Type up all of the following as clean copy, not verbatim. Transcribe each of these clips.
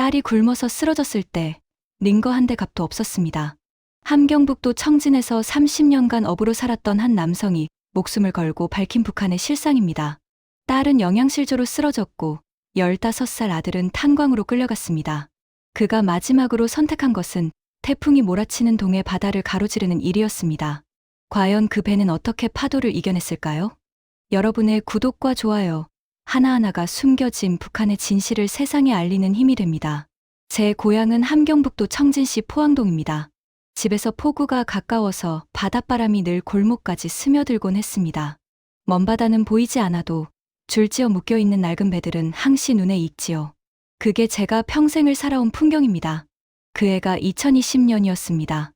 딸이 굶어서 쓰러졌을 때 링거 한 대 값도 없었습니다. 함경북도 청진에서 30년간 어부로 살았던 한 남성이 목숨을 걸고 밝힌 북한의 실상입니다. 딸은 영양실조로 쓰러졌고 15살 아들은 탄광으로 끌려갔습니다. 그가 마지막으로 선택한 것은 태풍이 몰아치는 동해 바다를 가로지르는 일이었습니다. 과연 그 배는 어떻게 파도를 이겨냈을까요? 여러분의 구독과 좋아요, 하나하나가 숨겨진 북한의 진실을 세상에 알리는 힘이 됩니다. 제 고향은 함경북도 청진시 포항동입니다. 집에서 포구가 가까워서 바닷바람이 늘 골목까지 스며들곤 했습니다. 먼 바다는 보이지 않아도 줄지어 묶여있는 낡은 배들은 항시 눈에 익지요. 그게 제가 평생을 살아온 풍경입니다. 그 해가 2020년이었습니다.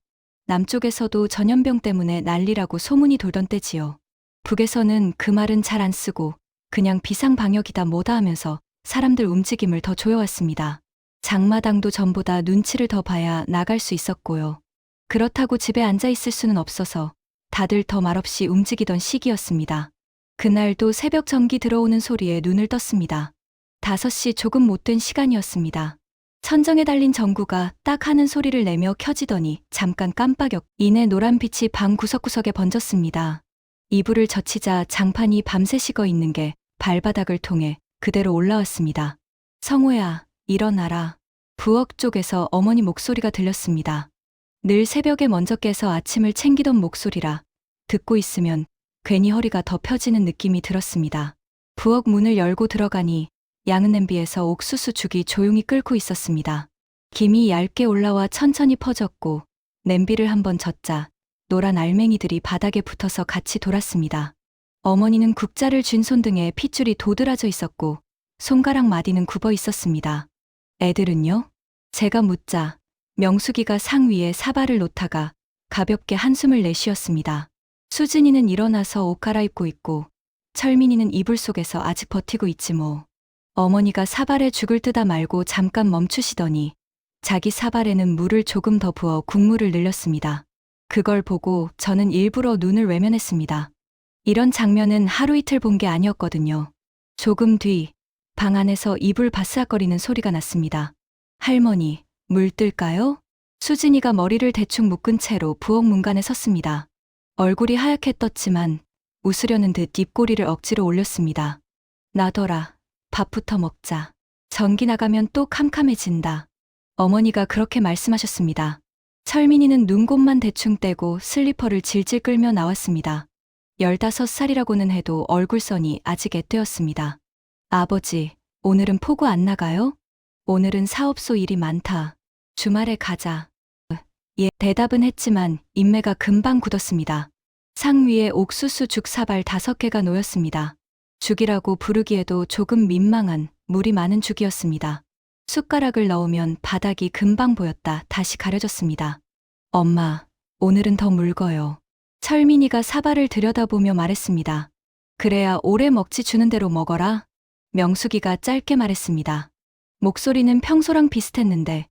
남쪽에서도 전염병 때문에 난리라고 소문이 돌던 때지요. 북에서는 그 말은 잘 안 쓰고 그냥 비상방역이다 뭐다 하면서 사람들 움직임을 더 조여왔습니다. 장마당도 전보다 눈치를 더 봐야 나갈 수 있었고요. 그렇다고 집에 앉아 있을 수는 없어서 다들 더 말없이 움직이던 시기였습니다. 그날도 새벽 전기 들어오는 소리에 눈을 떴습니다. 5시 조금 못된 시간이었습니다. 천정에 달린 전구가 딱 하는 소리를 내며 켜지더니 잠깐 깜빡였고 이내 노란 빛이 방 구석구석에 번졌습니다. 이불을 젖히자 장판이 밤새 식어 있는 게 발바닥을 통해 그대로 올라왔습니다. 성우야, 일어나라. 부엌 쪽에서 어머니 목소리가 들렸습니다. 늘 새벽에 먼저 깨서 아침을 챙기던 목소리라 듣고 있으면 괜히 허리가 더 펴지는 느낌이 들었습니다. 부엌 문을 열고 들어가니 양은 냄비에서 옥수수 죽이 조용히 끓고 있었습니다. 김이 얇게 올라와 천천히 퍼졌고 냄비를 한번 젓자 노란 알맹이들이 바닥에 붙어서 같이 돌았습니다. 어머니는 국자를 쥔 손등에 핏줄이 도드라져 있었고 손가락 마디는 굽어 있었습니다. 애들은요? 제가 묻자 명숙이가 상 위에 사발을 놓다가 가볍게 한숨을 내쉬었습니다. 수진이는 일어나서 옷 갈아입고 있고 철민이는 이불 속에서 아직 버티고 있지 뭐. 어머니가 사발에 죽을 뜨다 말고 잠깐 멈추시더니 자기 사발에는 물을 조금 더 부어 국물을 늘렸습니다. 그걸 보고 저는 일부러 눈을 외면했습니다. 이런 장면은 하루 이틀 본 게 아니었거든요. 조금 뒤 방 안에서 이불 바스락거리는 소리가 났습니다. 할머니, 물 뜰까요? 수진이가 머리를 대충 묶은 채로 부엌 문간에 섰습니다. 얼굴이 하얗게 떴지만 웃으려는 듯 입꼬리를 억지로 올렸습니다. 나더라. 밥부터 먹자. 전기 나가면 또 캄캄해진다. 어머니가 그렇게 말씀하셨습니다. 철민이는 눈곱만 대충 떼고 슬리퍼를 질질 끌며 나왔습니다. 15살이라고는 해도 얼굴선이 아직 앳되었습니다. 아버지, 오늘은 포구 안 나가요? 오늘은 사업소 일이 많다. 주말에 가자. 예, 대답은 했지만 인매가 금방 굳었습니다. 상 위에 옥수수 죽 사발 5개가 놓였습니다. 죽이라고 부르기에도 조금 민망한 물이 많은 죽이었습니다. 숟가락을 넣으면 바닥이 금방 보였다 다시 가려졌습니다. 엄마, 오늘은 더 묽어요. 철민이가 사발을 들여다보며 말했습니다. 그래야 오래 먹지 주는 대로 먹어라. 명숙이가 짧게 말했습니다. 목소리는 평소랑 비슷했는데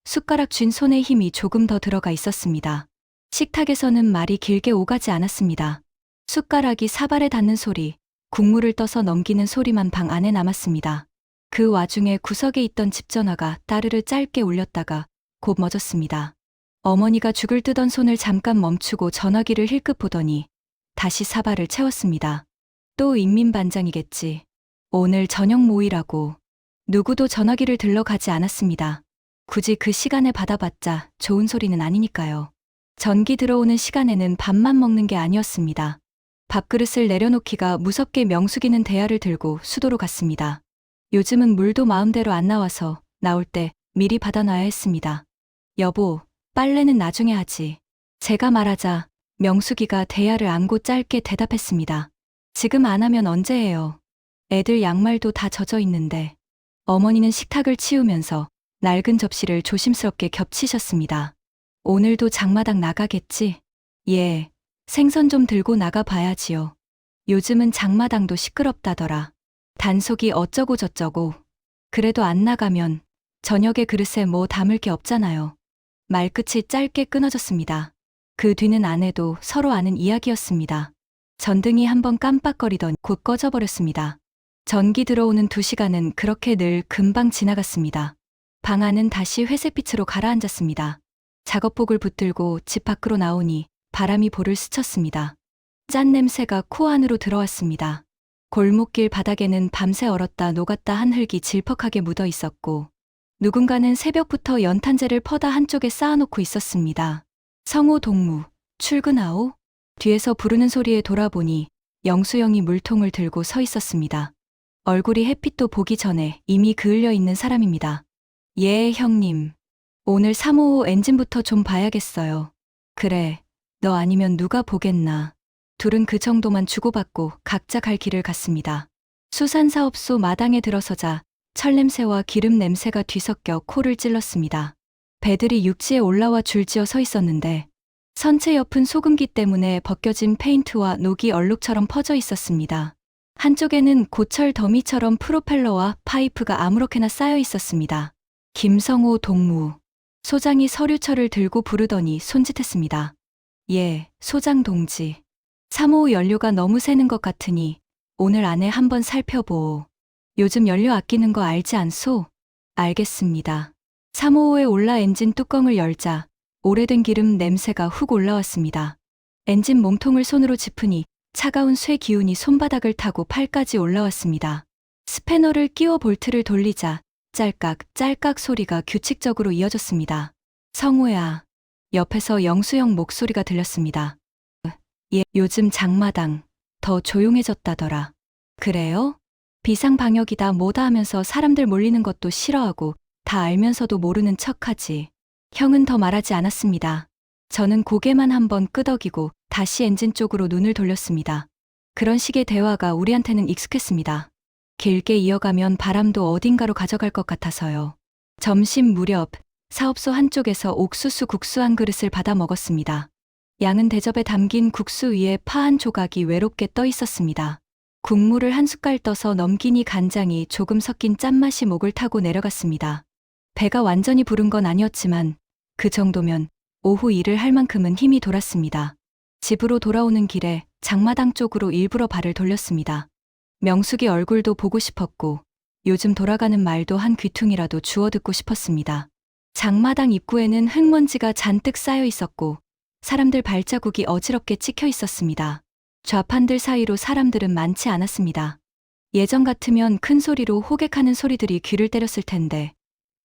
숟가락 쥔 손의 힘이 조금 더 들어가 있었습니다. 식탁에서는 말이 길게 오가지 않았습니다. 숟가락이 사발에 닿는 소리, 국물을 떠서 넘기는 소리만 방 안에 남았습니다. 그 와중에 구석에 있던 집 전화가 따르르 짧게 울렸다가 곧 멎었습니다. 어머니가 죽을 뜨던 손을 잠깐 멈추고 전화기를 힐끗 보더니 다시 사발을 채웠습니다. 또 인민반장이겠지. 오늘 저녁 모이라고. 누구도 전화기를 들러 가지 않았습니다. 굳이 그 시간에 받아봤자 좋은 소리는 아니니까요. 전기 들어오는 시간에는 밥만 먹는 게 아니었습니다. 밥그릇을 내려놓기가 무섭게 명숙이는 대야를 들고 수도로 갔습니다. 요즘은 물도 마음대로 안 나와서 나올 때 미리 받아놔야 했습니다. 여보, 빨래는 나중에 하지. 제가 말하자 명숙이가 대야를 안고 짧게 대답했습니다. 지금 안 하면 언제 해요? 애들 양말도 다 젖어 있는데. 어머니는 식탁을 치우면서 낡은 접시를 조심스럽게 겹치셨습니다. 오늘도 장마당 나가겠지? 예, 생선 좀 들고 나가 봐야지요. 요즘은 장마당도 시끄럽다더라. 단속이 어쩌고 저쩌고. 그래도 안 나가면 저녁에 그릇에 뭐 담을 게 없잖아요. 말끝이 짧게 끊어졌습니다. 그 뒤는 안 해도 서로 아는 이야기였습니다. 전등이 한번 깜빡거리던 곧 꺼져버렸습니다. 전기 들어오는 2시간은 그렇게 늘 금방 지나갔습니다. 방 안은 다시 회색빛으로 가라앉았습니다. 작업복을 붙들고 집 밖으로 나오니 바람이 볼을 스쳤습니다. 짠 냄새가 코 안으로 들어왔습니다. 골목길 바닥에는 밤새 얼었다 녹았다 한 흙이 질퍽하게 묻어 있었고 누군가는 새벽부터 연탄재를 퍼다 한쪽에 쌓아놓고 있었습니다. 성호 동무, 출근하오? 뒤에서 부르는 소리에 돌아보니 영수형이 물통을 들고 서 있었습니다. 얼굴이 햇빛도 보기 전에 이미 그을려 있는 사람입니다. 예, 형님. 오늘 355 엔진부터 좀 봐야겠어요. 그래, 너 아니면 누가 보겠나. 둘은 그 정도만 주고받고 각자 갈 길을 갔습니다. 수산사업소 마당에 들어서자 철냄새와 기름 냄새가 뒤섞여 코를 찔렀습니다. 배들이 육지에 올라와 줄지어 서 있었는데 선체 옆은 소금기 때문에 벗겨진 페인트와 녹이 얼룩처럼 퍼져 있었습니다. 한쪽에는 고철 더미처럼 프로펠러와 파이프가 아무렇게나 쌓여 있었습니다. 김성호 동무. 소장이 서류철을 들고 부르더니 손짓했습니다. 예, 소장 동지. 355 연료가 너무 새는 것 같으니 오늘 안에 한번 살펴보오. 요즘 연료 아끼는 거 알지 않소? 알겠습니다. 355에 올라 엔진 뚜껑을 열자 오래된 기름 냄새가 훅 올라왔습니다. 엔진 몸통을 손으로 짚으니 차가운 쇠 기운이 손바닥을 타고 팔까지 올라왔습니다. 스패너를 끼워 볼트를 돌리자 짤깍 짤깍 소리가 규칙적으로 이어졌습니다. 성우야. 옆에서 영수형 목소리가 들렸습니다. 예, 요즘 장마당 더 조용해졌다더라. 그래요? 비상방역이다 뭐다 하면서 사람들 몰리는 것도 싫어하고 다 알면서도 모르는 척하지. 형은 더 말하지 않았습니다. 저는 고개만 한번 끄덕이고 다시 엔진 쪽으로 눈을 돌렸습니다. 그런 식의 대화가 우리한테는 익숙했습니다. 길게 이어가면 바람도 어딘가로 가져갈 것 같아서요. 점심 무렵 사업소 한쪽에서 옥수수 국수 한 그릇을 받아 먹었습니다. 양은 대접에 담긴 국수 위에 파 한 조각이 외롭게 떠 있었습니다. 국물을 한 숟갈 떠서 넘기니 간장이 조금 섞인 짠맛이 목을 타고 내려갔습니다. 배가 완전히 부른 건 아니었지만 그 정도면 오후 일을 할 만큼은 힘이 돌았습니다. 집으로 돌아오는 길에 장마당 쪽으로 일부러 발을 돌렸습니다. 명숙이 얼굴도 보고 싶었고 요즘 돌아가는 말도 한 귀퉁이라도 주워 듣고 싶었습니다. 장마당 입구에는 흙먼지가 잔뜩 쌓여 있었고 사람들 발자국이 어지럽게 찍혀 있었습니다. 좌판들 사이로 사람들은 많지 않았습니다. 예전 같으면 큰 소리로 호객하는 소리들이 귀를 때렸을 텐데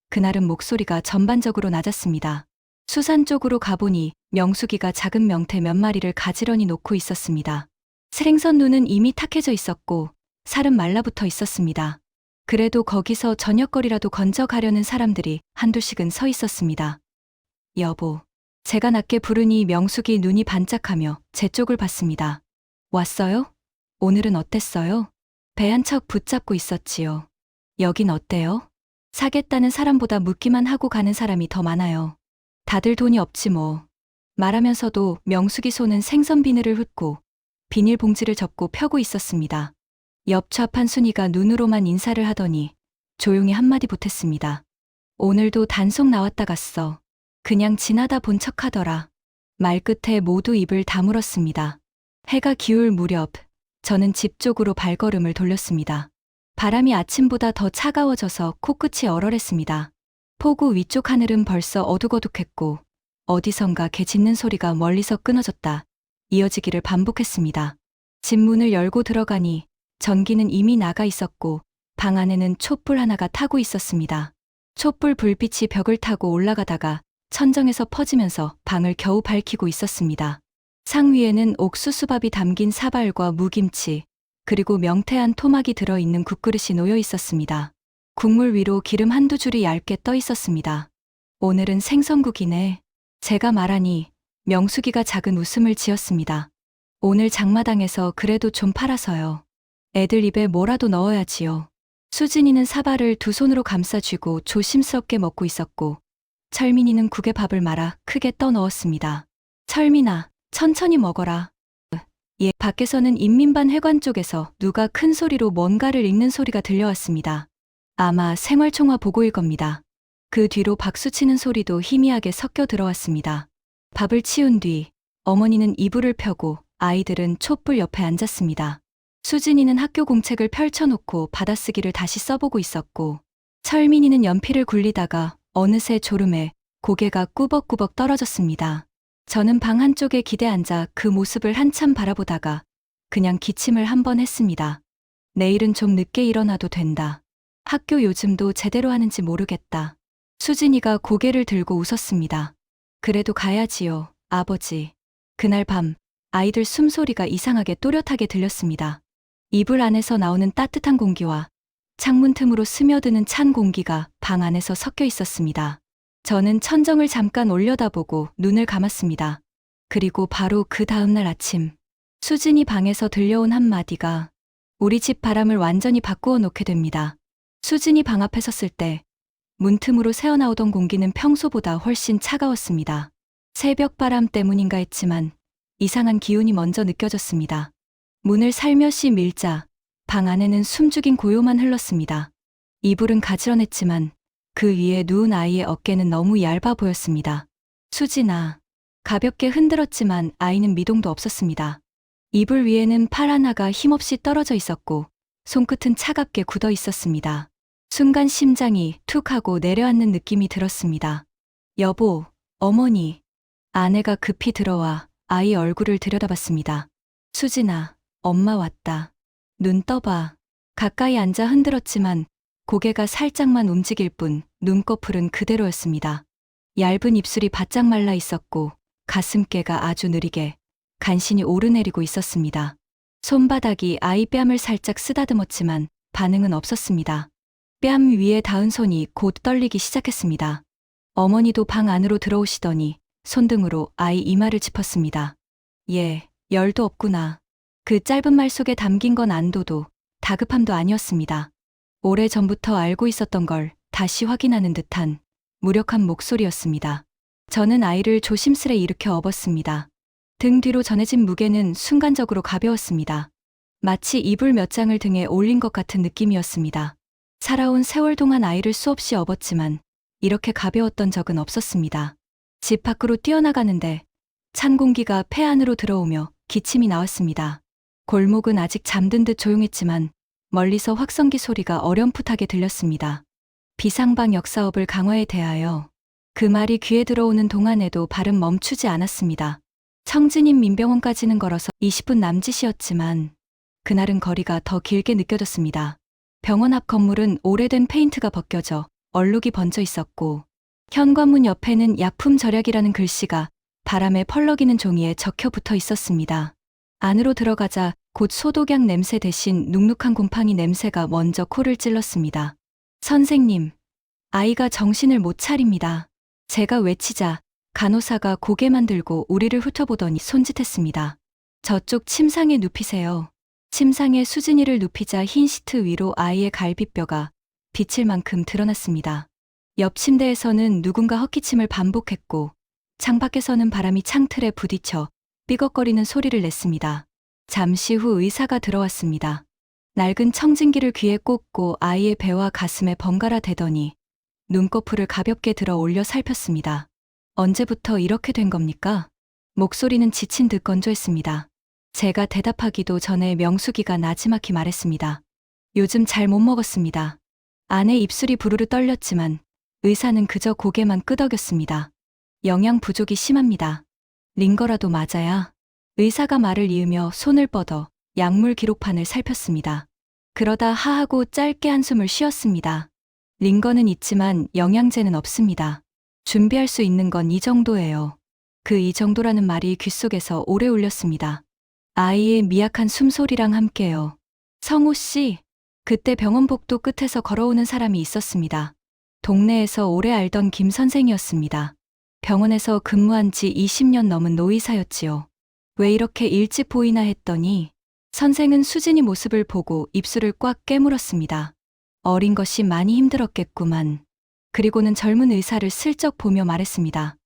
그날은 목소리가 전반적으로 낮았습니다. 수산 쪽으로 가보니 명숙이가 작은 명태 몇 마리를 가지런히 놓고 있었습니다. 생선 눈은 이미 탁해져 있었고 살은 말라붙어 있었습니다. 그래도 거기서 저녁거리라도 건져 가려는 사람들이 한두씩은 서 있었습니다. 여보. 제가 낮게 부르니 명숙이 눈이 반짝하며 제 쪽을 봤습니다. 왔어요? 오늘은 어땠어요? 배 한 척 붙잡고 있었지요. 여긴 어때요? 사겠다는 사람보다 묻기만 하고 가는 사람이 더 많아요. 다들 돈이 없지 뭐. 말하면서도 명숙이 손은 생선 비늘을 훑고 비닐봉지를 접고 펴고 있었습니다. 옆 좌판 순이가 눈으로만 인사를 하더니 조용히 한마디 보탰습니다. 오늘도 단속 나왔다 갔어. 그냥 지나다 본 척하더라. 말끝에 모두 입을 다물었습니다. 해가 기울 무렵 저는 집 쪽으로 발걸음을 돌렸습니다. 바람이 아침보다 더 차가워져서 코끝이 얼얼했습니다. 포구 위쪽 하늘은 벌써 어둑어둑했고 어디선가 개 짖는 소리가 멀리서 끊어졌다 이어지기를 반복했습니다. 집 문을 열고 들어가니 전기는 이미 나가 있었고 방 안에는 촛불 하나가 타고 있었습니다. 촛불 불빛이 벽을 타고 올라가다가 천정에서 퍼지면서 방을 겨우 밝히고 있었습니다. 상 위에는 옥수수밥이 담긴 사발과 무김치, 그리고 명태한 토막이 들어있는 국그릇이 놓여 있었습니다. 국물 위로 기름 한두 줄이 얇게 떠 있었습니다. 오늘은 생선국이네. 제가 말하니 명숙이가 작은 웃음을 지었습니다. 오늘 장마당에서 그래도 좀 팔아서요. 애들 입에 뭐라도 넣어야지요. 수진이는 사발을 두 손으로 감싸쥐고 조심스럽게 먹고 있었고 철민이는 국에 밥을 말아 크게 떠 넣었습니다. 철민아, 천천히 먹어라. 예, 밖에서는 인민반 회관 쪽에서 누가 큰 소리로 뭔가를 읽는 소리가 들려왔습니다. 아마 생활총화 보고일 겁니다. 그 뒤로 박수치는 소리도 희미하게 섞여 들어왔습니다. 밥을 치운 뒤 어머니는 이불을 펴고 아이들은 촛불 옆에 앉았습니다. 수진이는 학교 공책을 펼쳐놓고 받아쓰기를 다시 써보고 있었고 철민이는 연필을 굴리다가 어느새 졸음에 고개가 꾸벅꾸벅 떨어졌습니다. 저는 방 한쪽에 기대 앉아 그 모습을 한참 바라보다가 그냥 기침을 한 번 했습니다. 내일은 좀 늦게 일어나도 된다. 학교 요즘도 제대로 하는지 모르겠다. 수진이가 고개를 들고 웃었습니다. 그래도 가야지요, 아버지. 그날 밤 아이들 숨소리가 이상하게 또렷하게 들렸습니다. 이불 안에서 나오는 따뜻한 공기와 창문 틈으로 스며드는 찬 공기가 방 안에서 섞여 있었습니다. 저는 천정을 잠깐 올려다보고 눈을 감았습니다. 그리고 바로 그 다음날 아침, 수진이 방에서 들려온 한마디가 우리 집 바람을 완전히 바꾸어 놓게 됩니다. 수진이 방 앞에 섰을 때 문틈으로 새어나오던 공기는 평소보다 훨씬 차가웠습니다. 새벽 바람 때문인가 했지만 이상한 기운이 먼저 느껴졌습니다. 문을 살며시 밀자 방 안에는 숨죽인 고요만 흘렀습니다. 이불은 가지런했지만 그 위에 누운 아이의 어깨는 너무 얇아 보였습니다. 수진아. 가볍게 흔들었지만 아이는 미동도 없었습니다. 이불 위에는 팔 하나가 힘없이 떨어져 있었고 손끝은 차갑게 굳어 있었습니다. 순간 심장이 툭 하고 내려앉는 느낌이 들었습니다. 여보, 어머니. 아내가 급히 들어와 아이 얼굴을 들여다봤습니다. 수진아, 엄마 왔다. 눈 떠봐. 가까이 앉아 흔들었지만 고개가 살짝만 움직일 뿐 눈꺼풀은 그대로였습니다. 얇은 입술이 바짝 말라 있었고 가슴께가 아주 느리게 간신히 오르내리고 있었습니다. 손바닥이 아이 뺨을 살짝 쓰다듬었지만 반응은 없었습니다. 뺨 위에 닿은 손이 곧 떨리기 시작했습니다. 어머니도 방 안으로 들어오시더니 손등으로 아이 이마를 짚었습니다. 얘, 열도 없구나. 그 짧은 말 속에 담긴 건 안도도 다급함도 아니었습니다. 오래전부터 알고 있었던 걸 다시 확인하는 듯한 무력한 목소리였습니다. 저는 아이를 조심스레 일으켜 업었습니다. 등 뒤로 전해진 무게는 순간적으로 가벼웠습니다. 마치 이불 몇 장을 등에 올린 것 같은 느낌이었습니다. 살아온 세월 동안 아이를 수없이 업었지만 이렇게 가벼웠던 적은 없었습니다. 집 밖으로 뛰어나가는데 찬 공기가 폐 안으로 들어오며 기침이 나왔습니다. 골목은 아직 잠든 듯 조용했지만 멀리서 확성기 소리가 어렴풋하게 들렸습니다. 비상방 역사업을 강화에 대하여. 그 말이 귀에 들어오는 동안에도 발은 멈추지 않았습니다. 청진인 민병원까지는 걸어서 20분 남짓이었지만 그날은 거리가 더 길게 느껴졌습니다. 병원 앞 건물은 오래된 페인트가 벗겨져 얼룩이 번져 있었고 현관문 옆에는 약품 절약이라는 글씨가 바람에 펄럭이는 종이에 적혀 붙어 있었습니다. 안으로 들어가자 곧 소독약 냄새 대신 눅눅한 곰팡이 냄새가 먼저 코를 찔렀습니다. 선생님, 아이가 정신을 못 차립니다. 제가 외치자 간호사가 고개만 들고 우리를 훑어보더니 손짓했습니다. 저쪽 침상에 눕히세요. 침상에 수진이를 눕히자 흰 시트 위로 아이의 갈비뼈가 비칠 만큼 드러났습니다. 옆 침대에서는 누군가 헛기침을 반복했고 창밖에서는 바람이 창틀에 부딪혀 삐걱거리는 소리를 냈습니다. 잠시 후 의사가 들어왔습니다. 낡은 청진기를 귀에 꽂고 아이의 배와 가슴에 번갈아 대더니 눈꺼풀을 가볍게 들어 올려 살폈습니다. 언제부터 이렇게 된 겁니까? 목소리는 지친 듯 건조했습니다. 제가 대답하기도 전에 명숙이가 나지막히 말했습니다. 요즘 잘 못 먹었습니다. 아내 입술이 부르르 떨렸지만 의사는 그저 고개만 끄덕였습니다. 영양 부족이 심합니다. 링거라도 맞아야. 의사가 말을 이으며 손을 뻗어 약물 기록판을 살폈습니다. 그러다 하하고 짧게 한숨을 쉬었습니다. 링거는 있지만 영양제는 없습니다. 준비할 수 있는 건 이 정도예요. 그 이 정도라는 말이 귓속에서 오래 울렸습니다. 아이의 미약한 숨소리랑 함께요. 성우 씨, 그때 병원 복도 끝에서 걸어오는 사람이 있었습니다. 동네에서 오래 알던 김 선생이었습니다. 병원에서 근무한 지 20년 넘은 노의사였지요. 왜 이렇게 일찍 보이나 했더니 선생은 수진이 모습을 보고 입술을 꽉 깨물었습니다. 어린 것이 많이 힘들었겠구만. 그리고는 젊은 의사를 슬쩍 보며 말했습니다.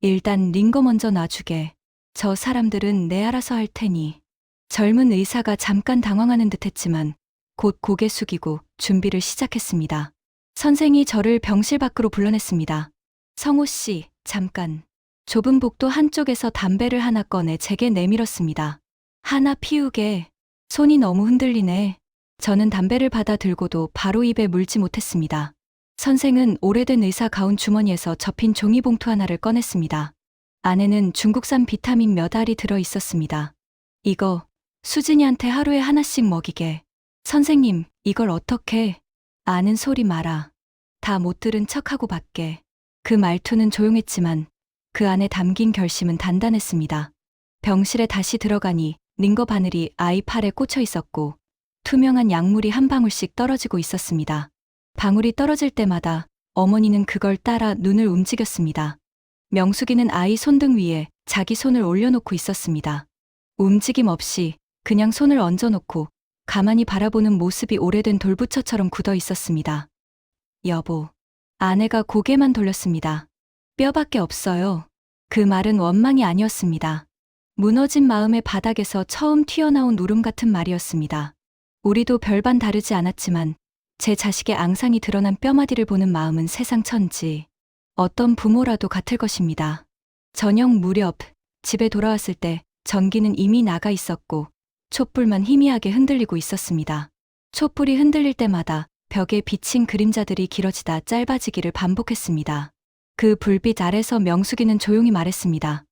일단 링거 먼저 놔주게. 저 사람들은 내 알아서 할 테니. 젊은 의사가 잠깐 당황하는 듯했지만 곧 고개 숙이고 준비를 시작했습니다. 선생이 저를 병실 밖으로 불러냈습니다. 성우 씨, 잠깐. 좁은 복도 한쪽에서 담배를 하나 꺼내 제게 내밀었습니다. 하나 피우게. 손이 너무 흔들리네. 저는 담배를 받아 들고도 바로 입에 물지 못했습니다. 선생은 오래된 의사 가운 주머니에서 접힌 종이봉투 하나를 꺼냈습니다. 안에는 중국산 비타민 몇 알이 들어 있었습니다. 이거 수진이한테 하루에 하나씩 먹이게. 선생님, 이걸 어떻게? 아는 소리 마라. 다 못 들은 척하고 받게. 그 말투는 조용했지만 그 안에 담긴 결심은 단단했습니다. 병실에 다시 들어가니 링거 바늘이 아이 팔에 꽂혀 있었고 투명한 약물이 한 방울씩 떨어지고 있었습니다. 방울이 떨어질 때마다 어머니는 그걸 따라 눈을 움직였습니다. 명숙이는 아이 손등 위에 자기 손을 올려놓고 있었습니다. 움직임 없이 그냥 손을 얹어놓고 가만히 바라보는 모습이 오래된 돌부처처럼 굳어 있었습니다. 여보. 아내가 고개만 돌렸습니다. 뼈밖에 없어요. 그 말은 원망이 아니었습니다. 무너진 마음의 바닥에서 처음 튀어나온 울음 같은 말이었습니다. 우리도 별반 다르지 않았지만 제 자식의 앙상이 드러난 뼈마디를 보는 마음은 세상 천지. 어떤 부모라도 같을 것입니다. 저녁 무렵 집에 돌아왔을 때 전기는 이미 나가 있었고 촛불만 희미하게 흔들리고 있었습니다. 촛불이 흔들릴 때마다 벽에 비친 그림자들이 길어지다 짧아지기를 반복했습니다. 그 불빛 아래서 명숙이는 조용히 말했습니다.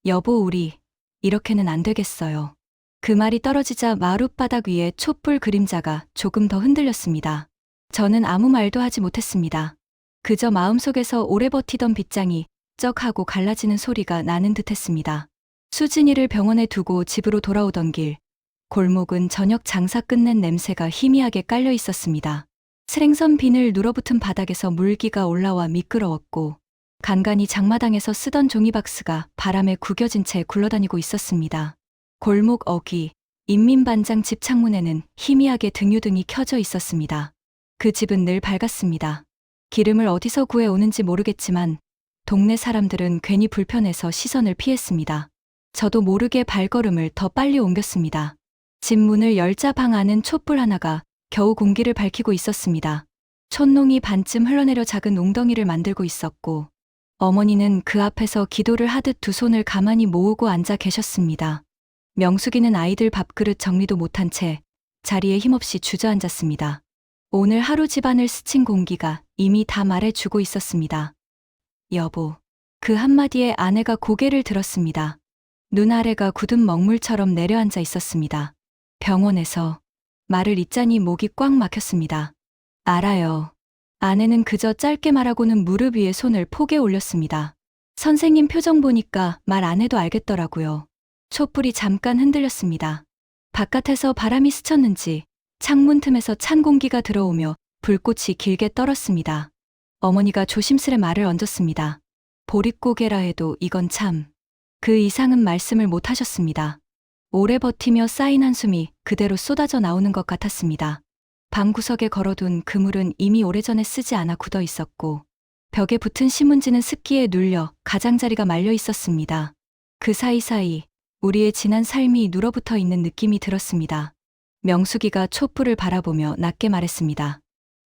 여보, 우리 이렇게는 안 되겠어요. 그 말이 떨어지자 마룻바닥 위에 촛불 그림자가 조금 더 흔들렸습니다. 저는 아무 말도 하지 못했습니다. 그저 마음속에서 오래 버티던 빗장이 쩍 하고 갈라지는 소리가 나는 듯했습니다. 수진이를 병원에 두고 집으로 돌아오던 길, 골목은 저녁 장사 끝낸 냄새가 희미하게 깔려 있었습니다. 생선 비늘 눌어붙은 바닥에서 물기가 올라와 미끄러웠고 간간히 장마당에서 쓰던 종이박스가 바람에 구겨진 채 굴러다니고 있었습니다. 골목 어귀, 인민반장 집 창문에는 희미하게 등유등이 켜져 있었습니다. 그 집은 늘 밝았습니다. 기름을 어디서 구해오는지 모르겠지만 동네 사람들은 괜히 불편해서 시선을 피했습니다. 저도 모르게 발걸음을 더 빨리 옮겼습니다. 집 문을 열자 방 안은 촛불 하나가 겨우 공기를 밝히고 있었습니다. 촛농이 반쯤 흘러내려 작은 웅덩이를 만들고 있었고 어머니는 그 앞에서 기도를 하듯 두 손을 가만히 모으고 앉아 계셨습니다. 명숙이는 아이들 밥그릇 정리도 못한 채 자리에 힘없이 주저앉았습니다. 오늘 하루 집안을 스친 공기가 이미 다 말해주고 있었습니다. 여보. 그 한마디에 아내가 고개를 들었습니다. 눈 아래가 굳은 먹물처럼 내려앉아 있었습니다. 병원에서 말을 잇자니 목이 꽉 막혔습니다. 알아요. 아내는 그저 짧게 말하고는 무릎 위에 손을 포개 올렸습니다. 선생님 표정 보니까 말 안 해도 알겠더라고요. 촛불이 잠깐 흔들렸습니다. 바깥에서 바람이 스쳤는지 창문 틈에서 찬 공기가 들어오며 불꽃이 길게 떨었습니다. 어머니가 조심스레 말을 얹었습니다. 보릿고개라 해도 이건 참. 그 이상은 말씀을 못 하셨습니다. 오래 버티며 쌓인 한숨이 그대로 쏟아져 나오는 것 같았습니다. 방구석에 걸어둔 그물은 이미 오래전에 쓰지 않아 굳어 있었고 벽에 붙은 신문지는 습기에 눌려 가장자리가 말려 있었습니다. 그 사이사이 우리의 지난 삶이 눌어붙어 있는 느낌이 들었습니다. 명숙이가 촛불을 바라보며 낮게 말했습니다.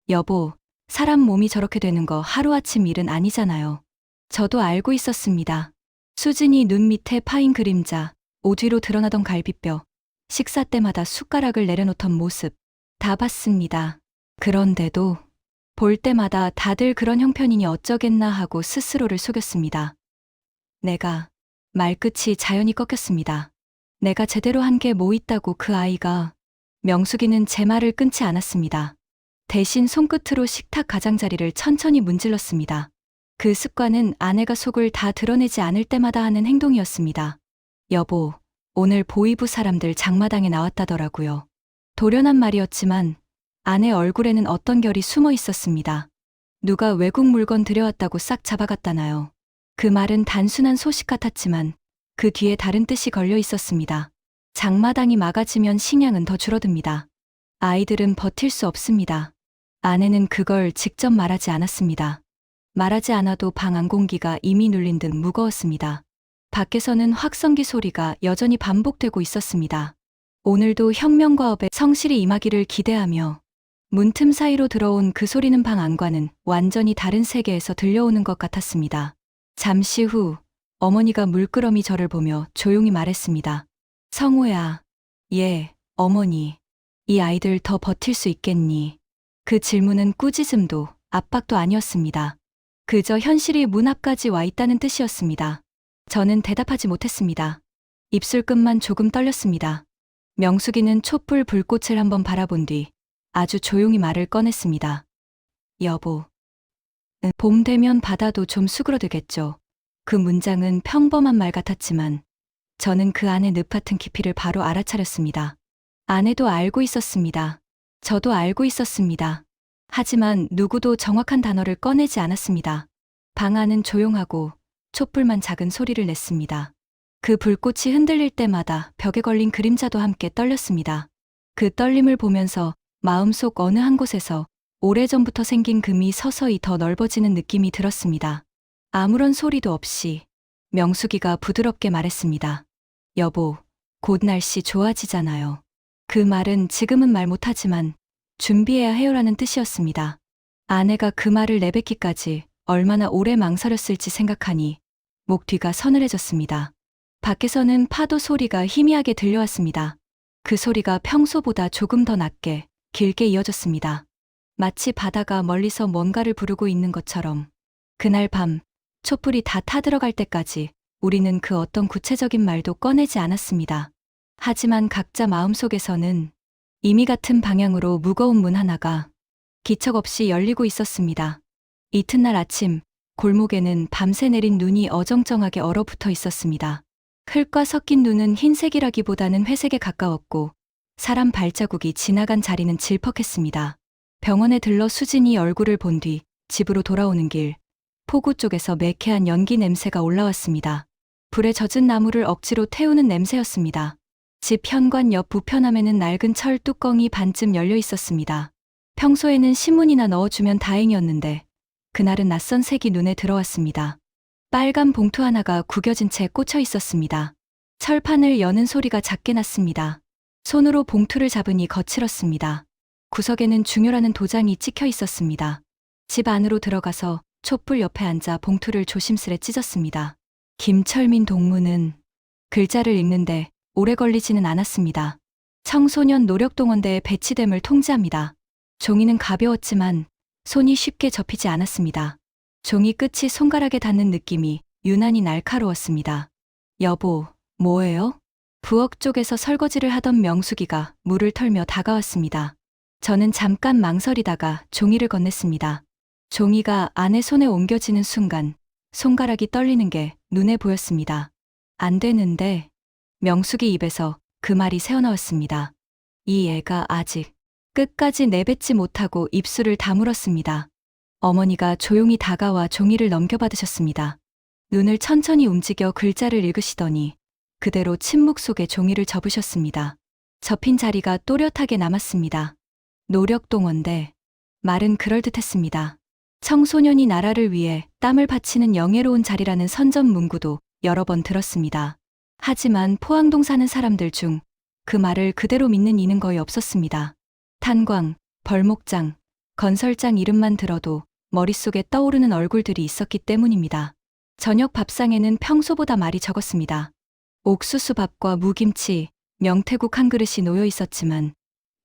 여보, 사람 몸이 저렇게 되는 거 하루아침 일은 아니잖아요. 저도 알고 있었습니다. 수진이 눈 밑에 파인 그림자, 옷 위로 드러나던 갈비뼈, 식사 때마다 숟가락을 내려놓던 모습 다 봤습니다. 그런데도 볼 때마다 다들 그런 형편이니 어쩌겠나 하고 스스로를 속였습니다. 내가 말끝이 자연히 꺾였습니다. 내가 제대로 한 게 뭐 있다고 그 아이가. 명숙이는 제 말을 끊지 않았습니다. 대신 손끝으로 식탁 가장자리를 천천히 문질렀습니다. 그 습관은 아내가 속을 다 드러내지 않을 때마다 하는 행동이었습니다. 여보, 오늘 보이부 사람들 장마당에 나왔다더라고요. 돌연한 말이었지만 아내 얼굴에는 어떤 결이 숨어 있었습니다. 누가 외국 물건 들여왔다고 싹 잡아갔다나요. 그 말은 단순한 소식 같았지만 그 뒤에 다른 뜻이 걸려 있었습니다. 장마당이 막아지면 식량은 더 줄어듭니다. 아이들은 버틸 수 없습니다. 아내는 그걸 직접 말하지 않았습니다. 말하지 않아도 방 안 공기가 이미 눌린 듯 무거웠습니다. 밖에서는 확성기 소리가 여전히 반복되고 있었습니다. 오늘도 혁명과업에 성실히 임하기를 기대하며 문틈 사이로 들어온 그 소리는 방 안과는 완전히 다른 세계에서 들려오는 것 같았습니다. 잠시 후 어머니가 물끄러미 저를 보며 조용히 말했습니다. 성우야. 예, 어머니. 이 아이들 더 버틸 수 있겠니? 그 질문은 꾸짖음도 압박도 아니었습니다. 그저 현실이 문 앞까지 와 있다는 뜻이었습니다. 저는 대답하지 못했습니다. 입술 끝만 조금 떨렸습니다. 명숙이는 촛불 불꽃을 한번 바라본 뒤 아주 조용히 말을 꺼냈습니다. 여보, 봄 되면 바다도 좀 수그러들겠죠. 그 문장은 평범한 말 같았지만 저는 그 안의 늪같은 깊이를 바로 알아차렸습니다. 아내도 알고 있었습니다. 저도 알고 있었습니다. 하지만 누구도 정확한 단어를 꺼내지 않았습니다. 방 안은 조용하고 촛불만 작은 소리를 냈습니다. 그 불꽃이 흔들릴 때마다 벽에 걸린 그림자도 함께 떨렸습니다. 그 떨림을 보면서 마음속 어느 한 곳에서 오래전부터 생긴 금이 서서히 더 넓어지는 느낌이 들었습니다. 아무런 소리도 없이 명숙이가 부드럽게 말했습니다. 여보, 곧 날씨 좋아지잖아요. 그 말은 지금은 말 못하지만 준비해야 해요라는 뜻이었습니다. 아내가 그 말을 내뱉기까지 얼마나 오래 망설였을지 생각하니 목 뒤가 서늘해졌습니다. 밖에서는 파도 소리가 희미하게 들려왔습니다. 그 소리가 평소보다 조금 더 낮게, 길게 이어졌습니다. 마치 바다가 멀리서 뭔가를 부르고 있는 것처럼. 그날 밤, 촛불이 다 타들어갈 때까지 우리는 그 어떤 구체적인 말도 꺼내지 않았습니다. 하지만 각자 마음속에서는 이미 같은 방향으로 무거운 문 하나가 기척 없이 열리고 있었습니다. 이튿날 아침, 골목에는 밤새 내린 눈이 어정쩡하게 얼어붙어 있었습니다. 흙과 섞인 눈은 흰색이라기보다는 회색에 가까웠고 사람 발자국이 지나간 자리는 질퍽했습니다. 병원에 들러 수진이 얼굴을 본 뒤 집으로 돌아오는 길, 포구 쪽에서 매캐한 연기 냄새가 올라왔습니다. 불에 젖은 나무를 억지로 태우는 냄새였습니다. 집 현관 옆 부편함에는 낡은 철 뚜껑이 반쯤 열려 있었습니다. 평소에는 신문이나 넣어주면 다행이었는데 그날은 낯선 색이 눈에 들어왔습니다. 빨간 봉투 하나가 구겨진 채 꽂혀 있었습니다. 철판을 여는 소리가 작게 났습니다. 손으로 봉투를 잡으니 거칠었습니다. 구석에는 중요라는 도장이 찍혀 있었습니다. 집 안으로 들어가서 촛불 옆에 앉아 봉투를 조심스레 찢었습니다. 김철민 동무는 글자를 읽는데 오래 걸리지는 않았습니다. 청소년 노력동원대에 배치됨을 통지합니다. 종이는 가벼웠지만 손이 쉽게 접히지 않았습니다. 종이 끝이 손가락에 닿는 느낌이 유난히 날카로웠습니다. 여보, 뭐예요? 부엌 쪽에서 설거지를 하던 명숙이가 물을 털며 다가왔습니다. 저는 잠깐 망설이다가 종이를 건넸습니다. 종이가 아내 손에 옮겨지는 순간 손가락이 떨리는 게 눈에 보였습니다. 안 되는데 명숙이 입에서 그 말이 새어나왔습니다. 이 애가 아직 끝까지 내뱉지 못하고 입술을 다물었습니다. 어머니가 조용히 다가와 종이를 넘겨받으셨습니다. 눈을 천천히 움직여 글자를 읽으시더니 그대로 침묵 속에 종이를 접으셨습니다. 접힌 자리가 또렷하게 남았습니다. 노력동원대. 말은 그럴듯했습니다. 청소년이 나라를 위해 땀을 바치는 영예로운 자리라는 선전 문구도 여러 번 들었습니다. 하지만 포항동 사는 사람들 중 그 말을 그대로 믿는 이는 거의 없었습니다. 탄광, 벌목장, 건설장 이름만 들어도 머릿속에 떠오르는 얼굴들이 있었기 때문입니다. 저녁 밥상에는 평소보다 말이 적었습니다. 옥수수밥과 무김치, 명태국 한 그릇이 놓여 있었지만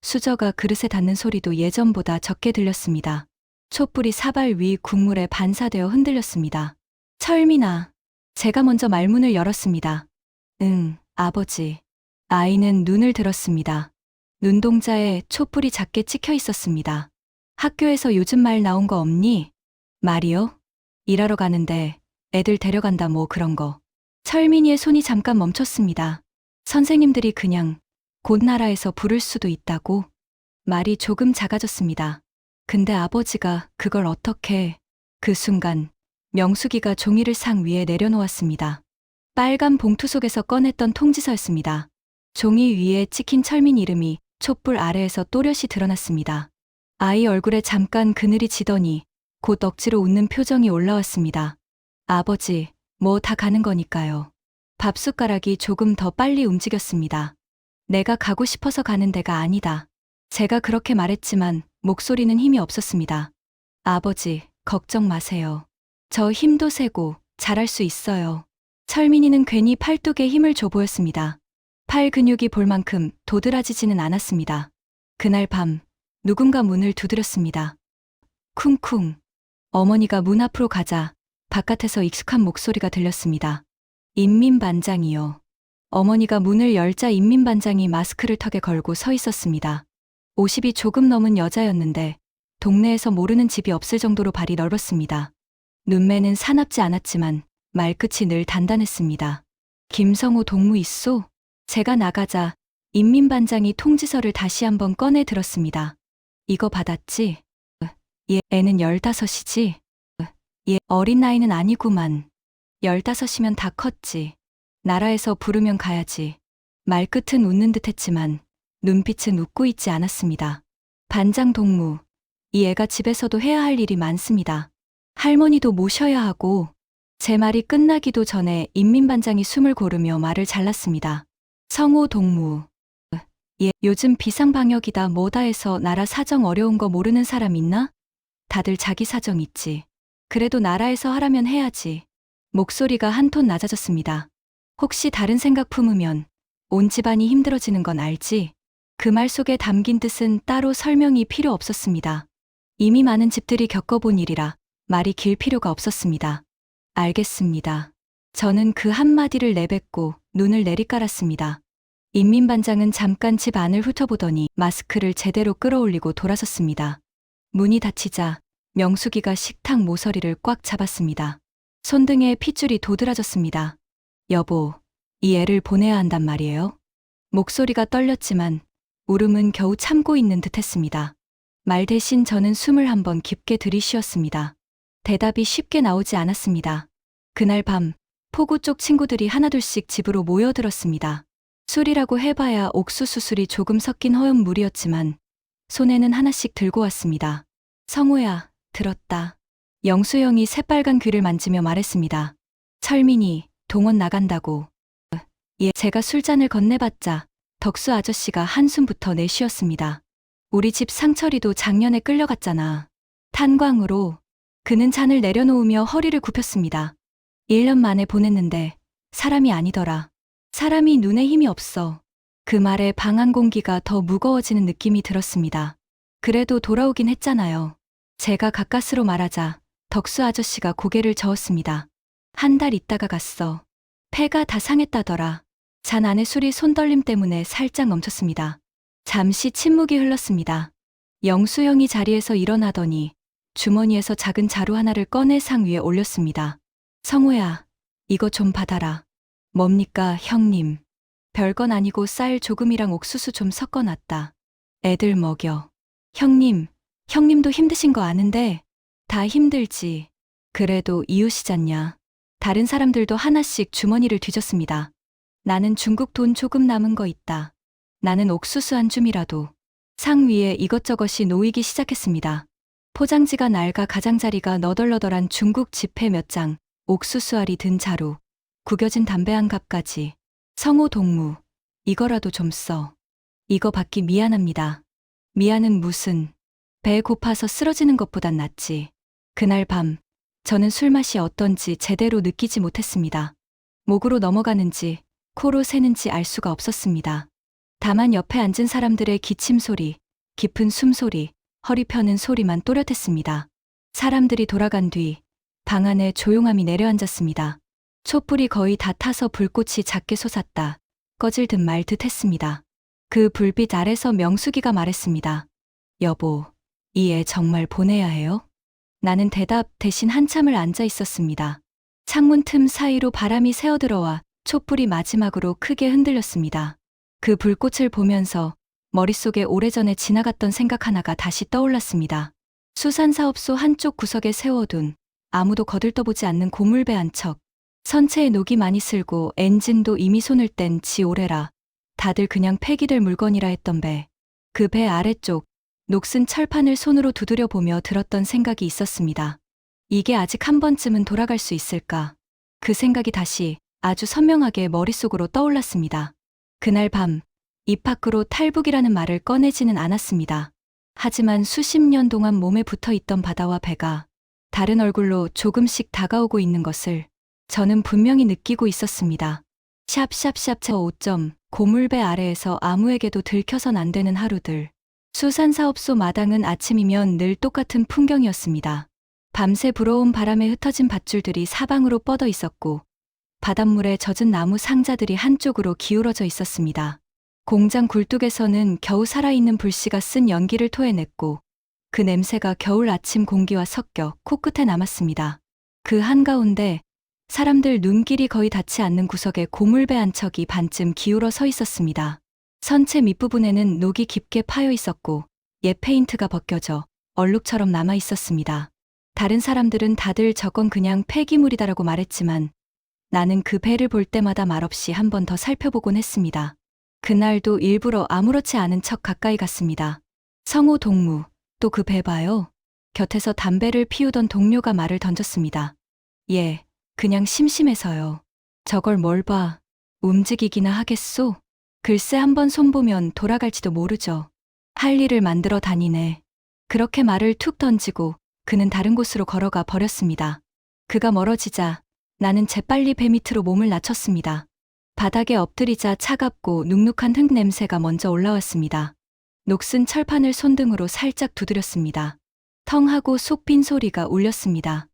수저가 그릇에 닿는 소리도 예전보다 적게 들렸습니다. 촛불이 사발 위 국물에 반사되어 흔들렸습니다. 철민아. 제가 먼저 말문을 열었습니다. 응, 아버지. 아이는 눈을 들었습니다. 눈동자에 촛불이 작게 찍혀 있었습니다. 학교에서 요즘 말 나온 거 없니? 말이요? 일하러 가는데 애들 데려간다 뭐 그런 거. 철민이의 손이 잠깐 멈췄습니다. 선생님들이 그냥 곧 나라에서 부를 수도 있다고? 말이 조금 작아졌습니다. 근데 아버지가 그걸 어떻게... 그 순간 명숙이가 종이를 상 위에 내려놓았습니다. 빨간 봉투 속에서 꺼냈던 통지서였습니다. 종이 위에 찍힌 철민 이름이 촛불 아래에서 또렷이 드러났습니다. 아이 얼굴에 잠깐 그늘이 지더니 곧 억지로 웃는 표정이 올라왔습니다. 아버지, 뭐 다 가는 거니까요. 밥숟가락이 조금 더 빨리 움직였습니다. 내가 가고 싶어서 가는 데가 아니다. 제가 그렇게 말했지만 목소리는 힘이 없었습니다. 아버지, 걱정 마세요. 저 힘도 세고 잘할 수 있어요. 철민이는 괜히 팔뚝에 힘을 줘 보였습니다. 팔 근육이 볼 만큼 도드라지지는 않았습니다. 그날 밤 누군가 문을 두드렸습니다. 쿵쿵. 어머니가 문 앞으로 가자 바깥에서 익숙한 목소리가 들렸습니다. 인민반장이요. 어머니가 문을 열자 인민반장이 마스크를 턱에 걸고 서 있었습니다. 50이 조금 넘은 여자였는데 동네에서 모르는 집이 없을 정도로 발이 넓었습니다. 눈매는 사납지 않았지만 말끝이 늘 단단했습니다. 김성호 동무 있소? 제가 나가자 인민반장이 통지서를 다시 한번 꺼내 들었습니다. 이거 받았지? 얘 애는 15이지? 얘 어린 나이는 아니구만. 15이면 다 컸지. 나라에서 부르면 가야지. 말끝은 웃는 듯 했지만 눈빛은 웃고 있지 않았습니다. 반장 동무, 이 애가 집에서도 해야 할 일이 많습니다. 할머니도 모셔야 하고. 제 말이 끝나기도 전에 인민반장이 숨을 고르며 말을 잘랐습니다. 성호 동무, 예, 요즘 비상방역이다 뭐다 해서 나라 사정 어려운 거 모르는 사람 있나? 다들 자기 사정 있지. 그래도 나라에서 하라면 해야지. 목소리가 한 톤 낮아졌습니다. 혹시 다른 생각 품으면 온 집안이 힘들어지는 건 알지? 그 말 속에 담긴 뜻은 따로 설명이 필요 없었습니다. 이미 많은 집들이 겪어본 일이라 말이 길 필요가 없었습니다. 알겠습니다. 저는 그 한마디를 내뱉고 눈을 내리깔았습니다. 인민반장은 잠깐 집 안을 훑어보더니 마스크를 제대로 끌어올리고 돌아섰습니다. 문이 닫히자 명숙이가 식탁 모서리를 꽉 잡았습니다. 손등에 핏줄이 도드라졌습니다. 여보, 이 애를 보내야 한단 말이에요? 목소리가 떨렸지만 울음은 겨우 참고 있는 듯했습니다. 말 대신 저는 숨을 한번 깊게 들이쉬었습니다. 대답이 쉽게 나오지 않았습니다. 그날 밤 포구 쪽 친구들이 하나둘씩 집으로 모여들었습니다. 술이라고 해봐야 옥수수 술이 조금 섞인 허연 물이었지만 손에는 하나씩 들고 왔습니다. 성호야, 들었다. 영수형이 새빨간 귀를 만지며 말했습니다. 철민이 동원 나간다고. 예, 제가 술잔을 건네봤자 덕수 아저씨가 한숨부터 내쉬었습니다. 우리 집 상철이도 작년에 끌려갔잖아. 탄광으로. 그는 잔을 내려놓으며 허리를 굽혔습니다. 1년 만에 보냈는데 사람이 아니더라. 사람이 눈에 힘이 없어. 그 말에 방안 공기가 더 무거워지는 느낌이 들었습니다. 그래도 돌아오긴 했잖아요. 제가 가까스로 말하자 덕수 아저씨가 고개를 저었습니다. 한 달 있다가 갔어. 폐가 다 상했다더라. 잔 안에 술이 손떨림 때문에 살짝 멈췄습니다. 잠시 침묵이 흘렀습니다. 영수형이 자리에서 일어나더니 주머니에서 작은 자루 하나를 꺼내 상 위에 올렸습니다. 성호야, 이거 좀 받아라. 뭡니까, 형님? 별건 아니고 쌀 조금이랑 옥수수 좀 섞어놨다. 애들 먹여. 형님, 형님도 힘드신 거 아는데 다 힘들지. 그래도 이웃이잖냐. 다른 사람들도 하나씩 주머니를 뒤졌습니다. 나는 중국 돈 조금 남은 거 있다. 나는 옥수수 한 줌이라도. 상 위에 이것저것이 놓이기 시작했습니다. 포장지가 낡아 가장자리가 너덜너덜한 중국 지폐 몇 장, 옥수수 알이 든 자루, 구겨진 담배 한 갑까지. 성호 동무, 이거라도 좀 써. 이거 받기 미안합니다. 미안은 무슨. 배 고파서 쓰러지는 것보단 낫지. 그날 밤 저는 술맛이 어떤지 제대로 느끼지 못했습니다. 목으로 넘어가는지 코로 새는지 알 수가 없었습니다. 다만 옆에 앉은 사람들의 기침 소리, 깊은 숨소리, 허리 펴는 소리만 또렷했습니다. 사람들이 돌아간 뒤 방 안에 조용함이 내려앉았습니다. 촛불이 거의 다 타서 불꽃이 작게 솟았다. 꺼질 듯 말 듯 했습니다. 그 불빛 아래서 명숙이가 말했습니다. 여보, 이 애 정말 보내야 해요? 나는 대답 대신 한참을 앉아 있었습니다. 창문 틈 사이로 바람이 새어들어와 촛불이 마지막으로 크게 흔들렸습니다. 그 불꽃을 보면서 머릿속에 오래전에 지나갔던 생각 하나가 다시 떠올랐습니다. 수산사업소 한쪽 구석에 세워둔 아무도 거들떠보지 않는 고물배 한 척. 선체에 녹이 많이 슬고 엔진도 이미 손을 뗀 지 오래라 다들 그냥 폐기될 물건이라 했던 배. 그 배 아래쪽 녹슨 철판을 손으로 두드려 보며 들었던 생각이 있었습니다. 이게 아직 한 번쯤은 돌아갈 수 있을까? 그 생각이 다시 아주 선명하게 머릿속으로 떠올랐습니다. 그날 밤 입 밖으로 탈북이라는 말을 꺼내지는 않았습니다. 하지만 수십 년 동안 몸에 붙어 있던 바다와 배가 다른 얼굴로 조금씩 다가오고 있는 것을 저는 분명히 느끼고 있었습니다. 샵샵샵 저 5점 고물배 아래에서 아무에게도 들켜선 안 되는 하루들. 수산사업소 마당은 아침이면 늘 똑같은 풍경이었습니다. 밤새 불어온 바람에 흩어진 밧줄들이 사방으로 뻗어 있었고 바닷물에 젖은 나무 상자들이 한쪽으로 기울어져 있었습니다. 공장 굴뚝에서는 겨우 살아있는 불씨가 쓴 연기를 토해냈고 그 냄새가 겨울 아침 공기와 섞여 코끝에 남았습니다. 그 한가운데 사람들 눈길이 거의 닿지 않는 구석에 고물배 한 척이 반쯤 기울어 서 있었습니다. 선체 밑부분에는 녹이 깊게 파여 있었고 옛 페인트가 벗겨져 얼룩처럼 남아 있었습니다. 다른 사람들은 다들 저건 그냥 폐기물이다라고 말했지만 나는 그 배를 볼 때마다 말없이 한 번 더 살펴보곤 했습니다. 그날도 일부러 아무렇지 않은 척 가까이 갔습니다. 성호 동무, 또 그 배 봐요. 곁에서 담배를 피우던 동료가 말을 던졌습니다. 예, 그냥 심심해서요. 저걸 뭘 봐. 움직이기나 하겠소? 글쎄 한번 손보면 돌아갈지도 모르죠. 할 일을 만들어 다니네. 그렇게 말을 툭 던지고 그는 다른 곳으로 걸어가 버렸습니다. 그가 멀어지자 나는 재빨리 배 밑으로 몸을 낮췄습니다. 바닥에 엎드리자 차갑고 눅눅한 흙 냄새가 먼저 올라왔습니다. 녹슨 철판을 손등으로 살짝 두드렸습니다. 텅 하고 속 빈 소리가 울렸습니다.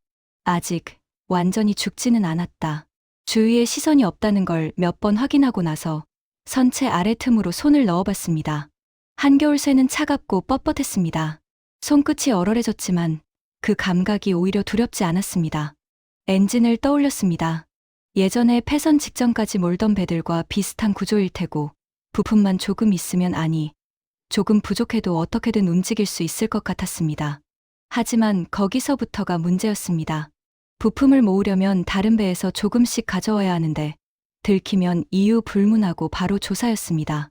아직 완전히 죽지는 않았다. 주위에 시선이 없다는 걸 몇 번 확인하고 나서 선체 아래 틈으로 손을 넣어봤습니다. 한겨울 쇠는 차갑고 뻣뻣했습니다. 손끝이 얼얼해졌지만 그 감각이 오히려 두렵지 않았습니다. 엔진을 떠올렸습니다. 예전에 폐선 직전까지 몰던 배들과 비슷한 구조일 테고 부품만 조금 있으면 아니, 조금 부족해도 어떻게든 움직일 수 있을 것 같았습니다. 하지만 거기서부터가 문제였습니다. 부품을 모으려면 다른 배에서 조금씩 가져와야 하는데 들키면 이유 불문하고 바로 조사였습니다.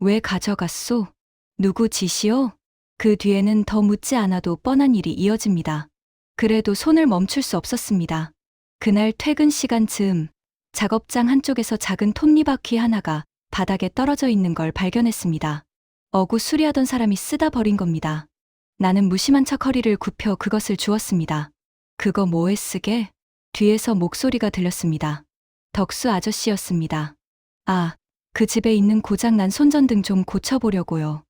왜 가져갔소? 누구 짓이요? 그 뒤에는 더 묻지 않아도 뻔한 일이 이어집니다. 그래도 손을 멈출 수 없었습니다. 그날 퇴근 시간 즈음 작업장 한쪽에서 작은 톱니바퀴 하나가 바닥에 떨어져 있는 걸 발견했습니다. 어구 수리하던 사람이 쓰다 버린 겁니다. 나는 무심한 척 허리를 굽혀 그것을 주웠습니다. 그거 뭐에 쓰게? 뒤에서 목소리가 들렸습니다. 덕수 아저씨였습니다. 아, 그 집에 있는 고장난 손전등 좀 고쳐보려고요.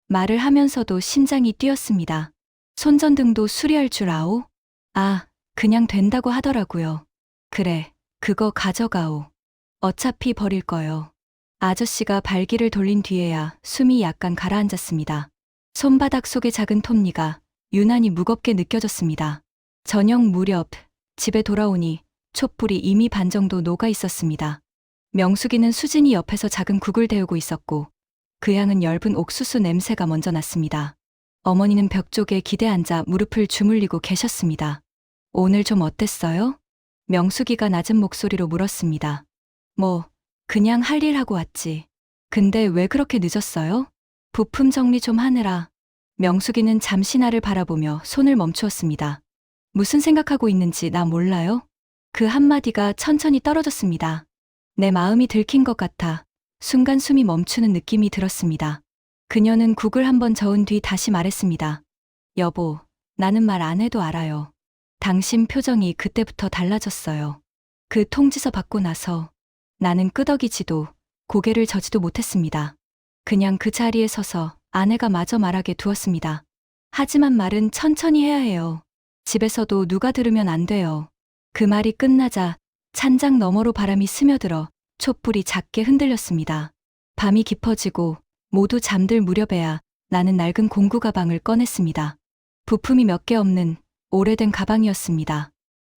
말을 하면서도 심장이 뛰었습니다. 손전등도 수리할 줄 아오? 아, 그냥 된다고 하더라고요. 그래, 그거 가져가오. 어차피 버릴 거요. 아저씨가 발길을 돌린 뒤에야 숨이 약간 가라앉았습니다. 손바닥 속의 작은 톱니가 유난히 무겁게 느껴졌습니다. 저녁 무렵 집에 돌아오니 촛불이 이미 반 정도 녹아 있었습니다. 명숙이는 수진이 옆에서 작은 국을 데우고 있었고 그 향은 엷은 옥수수 냄새가 먼저 났습니다. 어머니는 벽 쪽에 기대 앉아 무릎을 주물리고 계셨습니다. 오늘 좀 어땠어요? 명숙이가 낮은 목소리로 물었습니다. 뭐, 그냥 할 일 하고 왔지. 근데 왜 그렇게 늦었어요? 부품 정리 좀 하느라. 명숙이는 잠시 나를 바라보며 손을 멈추었습니다. 무슨 생각하고 있는지 나 몰라요? 그 한마디가 천천히 떨어졌습니다. 내 마음이 들킨 것 같아 순간 숨이 멈추는 느낌이 들었습니다. 그녀는 국을 한번 저은 뒤 다시 말했습니다. 여보, 나는 말 안 해도 알아요. 당신 표정이 그때부터 달라졌어요. 그 통지서 받고 나서 나는 끄덕이지도 고개를 저지도 못했습니다. 그냥 그 자리에 서서 아내가 마저 말하게 두었습니다. 하지만 말은 천천히 해야 해요. 집에서도 누가 들으면 안 돼요. 그 말이 끝나자 찬장 너머로 바람이 스며들어 촛불이 작게 흔들렸습니다. 밤이 깊어지고 모두 잠들 무렵에야 나는 낡은 공구 가방을 꺼냈습니다. 부품이 몇 개 없는 오래된 가방이었습니다.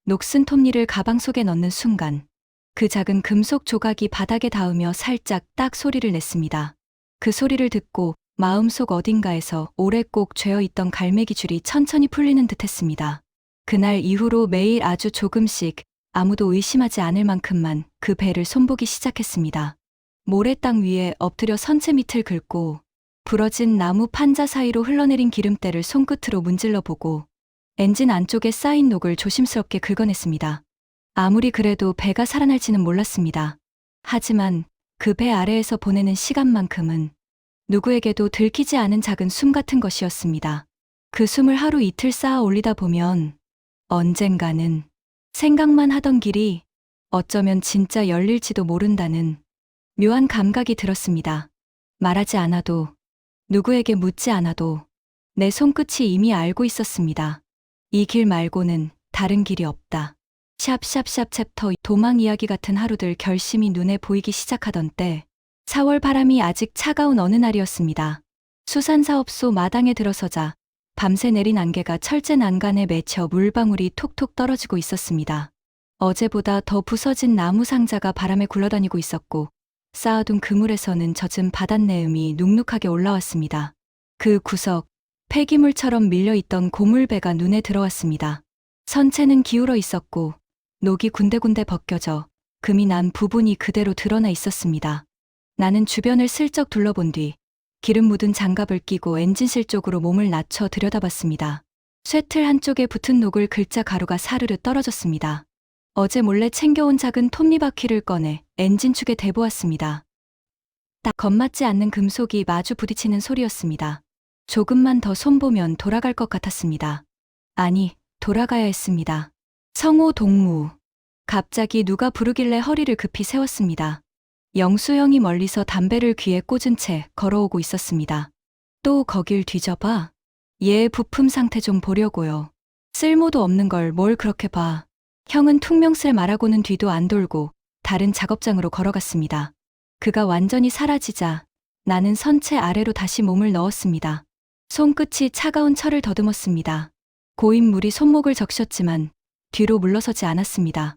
녹슨 톱니를 가방 속에 넣는 순간 그 작은 금속 조각이 바닥에 닿으며 살짝 딱 소리를 냈습니다. 그 소리를 듣고 마음속 어딘가에서 오래 꼭 죄어있던 갈매기 줄이 천천히 풀리는 듯 했습니다. 그날 이후로 매일 아주 조금씩 아무도 의심하지 않을 만큼만 그 배를 손보기 시작했습니다. 모래땅 위에 엎드려 선체 밑을 긁고 부러진 나무 판자 사이로 흘러내린 기름때를 손끝으로 문질러 보고 엔진 안쪽에 쌓인 녹을 조심스럽게 긁어냈습니다. 아무리 그래도 배가 살아날지는 몰랐습니다. 하지만 그 배 아래에서 보내는 시간만큼은 누구에게도 들키지 않은 작은 숨 같은 것이었습니다. 그 숨을 하루 이틀 쌓아 올리다 보면 언젠가는 생각만 하던 길이 어쩌면 진짜 열릴지도 모른다는 묘한 감각이 들었습니다. 말하지 않아도, 누구에게 묻지 않아도 내 손끝이 이미 알고 있었습니다. 이 길 말고는 다른 길이 없다. 샵샵샵 챕터 도망 이야기 같은 하루들 결심이 눈에 보이기 시작하던 때 4월 바람이 아직 차가운 어느 날이었습니다. 수산사업소 마당에 들어서자 밤새 내린 안개가 철제 난간에 맺혀 물방울이 톡톡 떨어지고 있었습니다. 어제보다 더 부서진 나무 상자가 바람에 굴러다니고 있었고 쌓아둔 그물에서는 젖은 바닷내음이 눅눅하게 올라왔습니다. 그 구석, 폐기물처럼 밀려있던 고물배가 눈에 들어왔습니다. 선체는 기울어 있었고 녹이 군데군데 벗겨져 금이 난 부분이 그대로 드러나 있었습니다. 나는 주변을 슬쩍 둘러본 뒤 기름 묻은 장갑을 끼고 엔진실 쪽으로 몸을 낮춰 들여다봤습니다. 쇠틀 한쪽에 붙은 녹을 글자 가루가 사르르 떨어졌습니다. 어제 몰래 챙겨온 작은 톱니바퀴를 꺼내 엔진축에 대보았습니다. 딱 겁맞지 않는 금속이 마주 부딪히는 소리였습니다. 조금만 더 손보면 돌아갈 것 같았습니다. 아니, 돌아가야 했습니다. 성호 동무. 갑자기 누가 부르길래 허리를 급히 세웠습니다. 영수형이 멀리서 담배를 귀에 꽂은 채 걸어오고 있었습니다. 또 거길 뒤져봐? 얘 부품 상태 좀 보려고요. 쓸모도 없는 걸 뭘 그렇게 봐. 형은 퉁명스레 말하고는 뒤도 안 돌고 다른 작업장으로 걸어갔습니다. 그가 완전히 사라지자 나는 선체 아래로 다시 몸을 넣었습니다. 손끝이 차가운 철을 더듬었습니다. 고인 물이 손목을 적셨지만 뒤로 물러서지 않았습니다.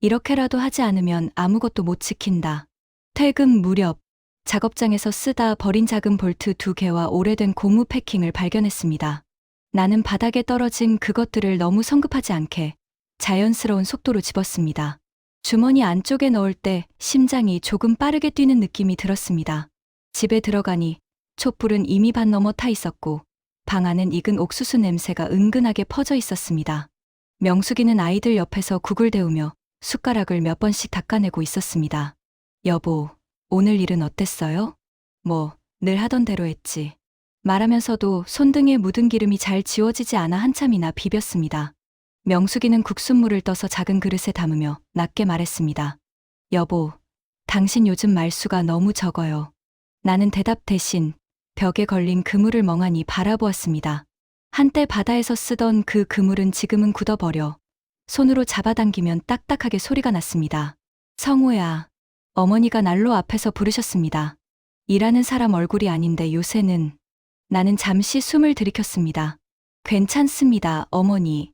이렇게라도 하지 않으면 아무것도 못 지킨다. 퇴근 무렵 작업장에서 쓰다 버린 작은 볼트 2개와 오래된 고무 패킹을 발견했습니다. 나는 바닥에 떨어진 그것들을 너무 성급하지 않게 자연스러운 속도로 집었습니다. 주머니 안쪽에 넣을 때 심장이 조금 빠르게 뛰는 느낌이 들었습니다. 집에 들어가니 촛불은 이미 반 넘어 타 있었고 방 안은 익은 옥수수 냄새가 은근하게 퍼져 있었습니다. 명숙이는 아이들 옆에서 국을 데우며 숟가락을 몇 번씩 닦아내고 있었습니다. 여보, 오늘 일은 어땠어요? 뭐, 늘 하던 대로 했지. 말하면서도 손등에 묻은 기름이 잘 지워지지 않아 한참이나 비볐습니다. 명숙이는 국숫물을 떠서 작은 그릇에 담으며 낮게 말했습니다. 여보, 당신 요즘 말수가 너무 적어요. 나는 대답 대신 벽에 걸린 그물을 멍하니 바라보았습니다. 한때 바다에서 쓰던 그 그물은 지금은 굳어버려 손으로 잡아당기면 딱딱하게 소리가 났습니다. 성우야, 어머니가 난로 앞에서 부르셨습니다. 일하는 사람 얼굴이 아닌데 요새는. 나는 잠시 숨을 들이켰습니다. 괜찮습니다, 어머니.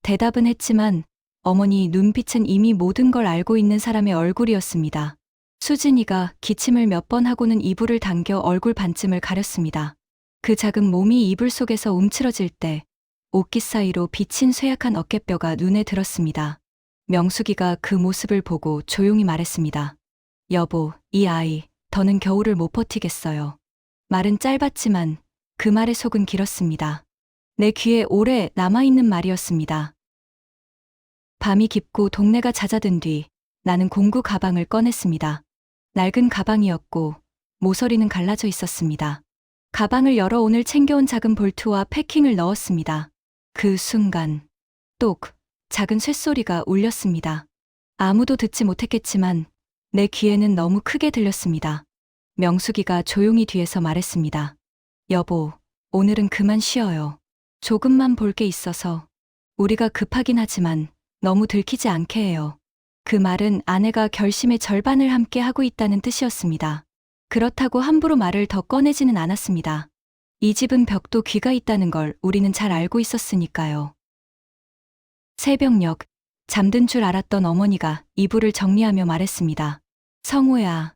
대답은 했지만 어머니 눈빛은 이미 모든 걸 알고 있는 사람의 얼굴이었습니다. 수진이가 기침을 몇 번 하고는 이불을 당겨 얼굴 반쯤을 가렸습니다. 그 작은 몸이 이불 속에서 움츠러질 때 옷깃 사이로 비친 쇠약한 어깨뼈가 눈에 들었습니다. 명숙이가 그 모습을 보고 조용히 말했습니다. 여보, 이 아이, 더는 겨울을 못 버티겠어요. 말은 짧았지만 그 말의 속은 길었습니다. 내 귀에 오래 남아있는 말이었습니다. 밤이 깊고 동네가 잦아든 뒤 나는 공구 가방을 꺼냈습니다. 낡은 가방이었고 모서리는 갈라져 있었습니다. 가방을 열어 오늘 챙겨온 작은 볼트와 패킹을 넣었습니다. 그 순간 똑 작은 쇳소리가 울렸습니다. 아무도 듣지 못했겠지만 내 귀에는 너무 크게 들렸습니다. 명숙이가 조용히 뒤에서 말했습니다. 여보, 오늘은 그만 쉬어요. 조금만 볼 게 있어서. 우리가 급하긴 하지만 너무 들키지 않게 해요. 그 말은 아내가 결심의 절반을 함께 하고 있다는 뜻이었습니다. 그렇다고 함부로 말을 더 꺼내지는 않았습니다. 이 집은 벽도 귀가 있다는 걸 우리는 잘 알고 있었으니까요. 새벽녘, 잠든 줄 알았던 어머니가 이불을 정리하며 말했습니다. 성우야,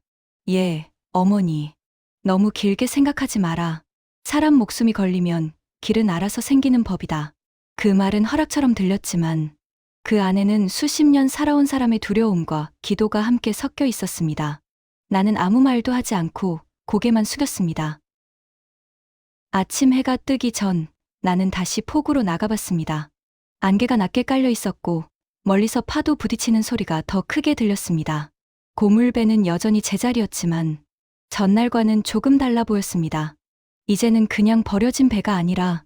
예, 어머니. 너무 길게 생각하지 마라. 사람 목숨이 걸리면 길은 알아서 생기는 법이다. 그 말은 허락처럼 들렸지만 그 안에는 수십 년 살아온 사람의 두려움과 기도가 함께 섞여 있었습니다. 나는 아무 말도 하지 않고 고개만 숙였습니다. 아침 해가 뜨기 전 나는 다시 폭우로 나가봤습니다. 안개가 낮게 깔려 있었고 멀리서 파도 부딪히는 소리가 더 크게 들렸습니다. 고물배는 여전히 제자리였지만 전날과는 조금 달라 보였습니다. 이제는 그냥 버려진 배가 아니라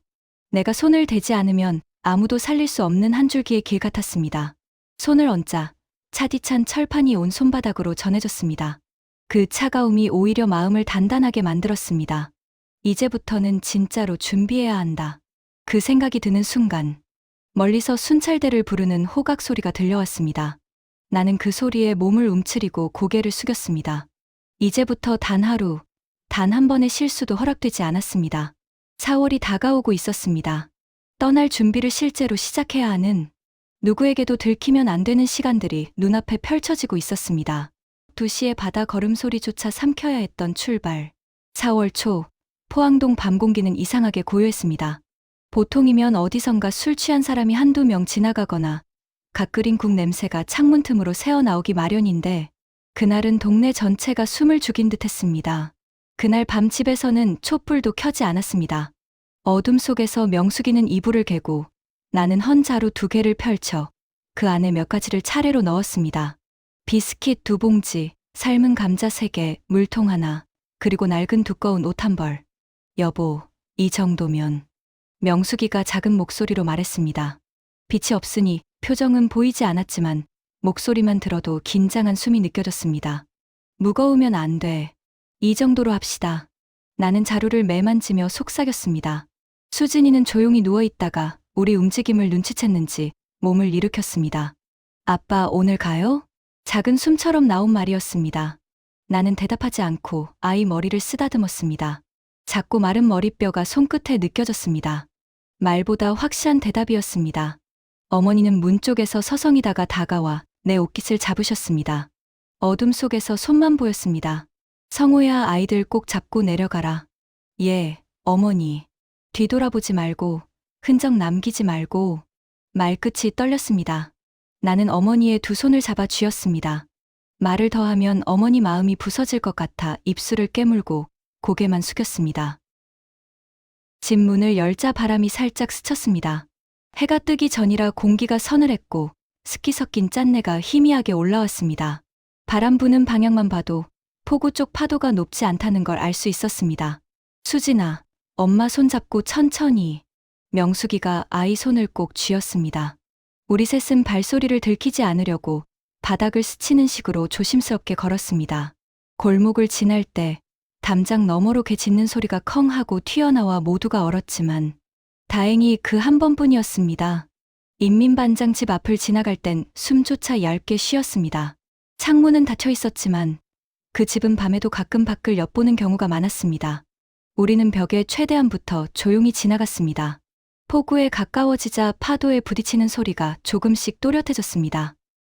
내가 손을 대지 않으면 아무도 살릴 수 없는 한 줄기의 길 같았습니다. 손을 얹자 차디찬 철판이 온 손바닥으로 전해졌습니다. 그 차가움이 오히려 마음을 단단하게 만들었습니다. 이제부터는 진짜로 준비해야 한다. 그 생각이 드는 순간 멀리서 순찰대를 부르는 호각 소리가 들려왔습니다. 나는 그 소리에 몸을 움츠리고 고개를 숙였습니다. 이제부터 단 하루, 단 한 번의 실수도 허락되지 않았습니다. 4월이 다가오고 있었습니다. 떠날 준비를 실제로 시작해야 하는, 누구에게도 들키면 안 되는 시간들이 눈앞에 펼쳐지고 있었습니다. 2시에 바다 걸음소리조차 삼켜야 했던 출발. 4월 초, 포항동 밤 공기는 이상하게 고요했습니다. 보통이면 어디선가 술 취한 사람이 한두 명 지나가거나 갓 끓인 국 냄새가 창문 틈으로 새어나오기 마련인데, 그날은 동네 전체가 숨을 죽인 듯 했습니다. 그날 밤 집에서는 촛불도 켜지 않았습니다. 어둠 속에서 명숙이는 이불을 개고 나는 헌자루 2개를 펼쳐 그 안에 몇 가지를 차례로 넣었습니다. 비스킷 2봉지, 삶은 감자 3개, 물통 하나, 그리고 낡은 두꺼운 옷 한 벌. 여보, 이 정도면. 명숙이가 작은 목소리로 말했습니다. 빛이 없으니 표정은 보이지 않았지만 목소리만 들어도 긴장한 숨이 느껴졌습니다. 무거우면 안 돼. 이 정도로 합시다. 나는 자루를 매만지며 속삭였습니다. 수진이는 조용히 누워있다가 우리 움직임을 눈치챘는지 몸을 일으켰습니다. 아빠 오늘 가요? 작은 숨처럼 나온 말이었습니다. 나는 대답하지 않고 아이 머리를 쓰다듬었습니다. 작고 마른 머리뼈가 손끝에 느껴졌습니다. 말보다 확실한 대답이었습니다. 어머니는 문 쪽에서 서성이다가 다가와 내 옷깃을 잡으셨습니다. 어둠 속에서 손만 보였습니다. 성우야, 아이들 꼭 잡고 내려가라. 예, 어머니. 뒤돌아보지 말고, 흔적 남기지 말고. 말끝이 떨렸습니다. 나는 어머니의 2 손을 잡아 쥐었습니다. 말을 더하면 어머니 마음이 부서질 것 같아 입술을 깨물고 고개만 숙였습니다. 집 문을 열자 바람이 살짝 스쳤습니다. 해가 뜨기 전이라 공기가 서늘했고 습기 섞인 짠내가 희미하게 올라왔습니다. 바람 부는 방향만 봐도 포구 쪽 파도가 높지 않다는 걸 알 수 있었습니다. 수진아, 엄마 손 잡고 천천히. 명숙이가 아이 손을 꼭 쥐었습니다. 우리 셋은 발소리를 들키지 않으려고 바닥을 스치는 식으로 조심스럽게 걸었습니다. 골목을 지날 때 담장 너머로 개 짖는 소리가 컹 하고 튀어나와 모두가 얼었지만 다행히 그 한 번뿐이었습니다. 인민반장 집 앞을 지나갈 땐 숨조차 얇게 쉬었습니다. 창문은 닫혀 있었지만 그 집은 밤에도 가끔 밖을 엿보는 경우가 많았습니다. 우리는 벽에 최대한 붙어 조용히 지나갔습니다. 폭우에 가까워지자 파도에 부딪히는 소리가 조금씩 또렷해졌습니다.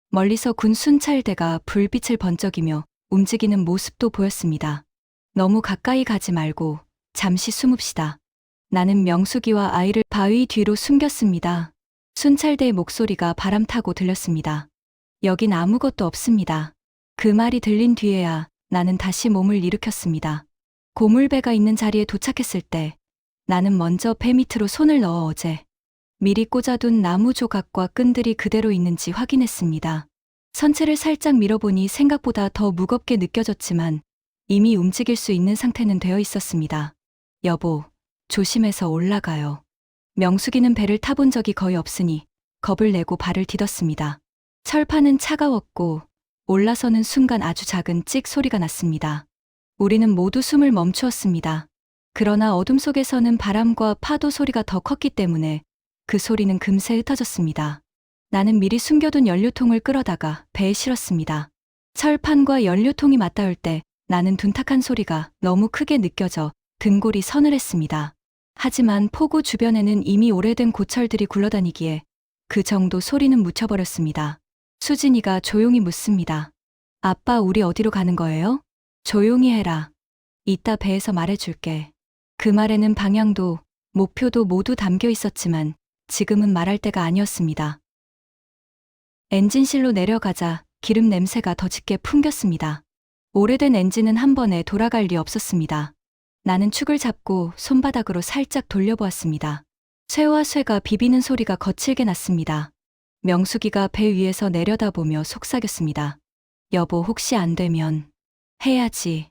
멀리서 군 순찰대가 불빛을 번쩍이며 움직이는 모습도 보였습니다. 너무 가까이 가지 말고 잠시 숨읍시다. 나는 명숙이와 아이를 바위 뒤로 숨겼습니다. 순찰대의 목소리가 바람 타고 들렸습니다. 여긴 아무것도 없습니다. 그 말이 들린 뒤에야 나는 다시 몸을 일으켰습니다. 고물배가 있는 자리에 도착했을 때 나는 먼저 배 밑으로 손을 넣어 어제 미리 꽂아둔 나무 조각과 끈들이 그대로 있는지 확인했습니다. 선체를 살짝 밀어보니 생각보다 더 무겁게 느껴졌지만 이미 움직일 수 있는 상태는 되어 있었습니다. 여보, 조심해서 올라가요. 명숙이는 배를 타본 적이 거의 없으니 겁을 내고 발을 디뎠습니다. 철판은 차가웠고 올라서는 순간 아주 작은 찍 소리가 났습니다. 우리는 모두 숨을 멈추었습니다. 그러나 어둠 속에서는 바람과 파도 소리가 더 컸기 때문에 그 소리는 금세 흩어졌습니다. 나는 미리 숨겨둔 연료통을 끌어다가 배에 실었습니다. 철판과 연료통이 맞닿을 때 나는 둔탁한 소리가 너무 크게 느껴져 등골이 서늘했습니다. 하지만 포구 주변에는 이미 오래된 고철들이 굴러다니기에 그 정도 소리는 묻혀버렸습니다. 수진이가 조용히 묻습니다. 아빠, 우리 어디로 가는 거예요? 조용히 해라. 이따 배에서 말해줄게. 그 말에는 방향도 목표도 모두 담겨 있었지만 지금은 말할 때가 아니었습니다. 엔진실로 내려가자 기름 냄새가 더 짙게 풍겼습니다. 오래된 엔진은 한 번에 돌아갈 리 없었습니다. 나는 축을 잡고 손바닥으로 살짝 돌려보았습니다. 쇠와 쇠가 비비는 소리가 거칠게 났습니다. 명숙이가 배 위에서 내려다보며 속삭였습니다. 여보, 혹시 안 되면 해야지.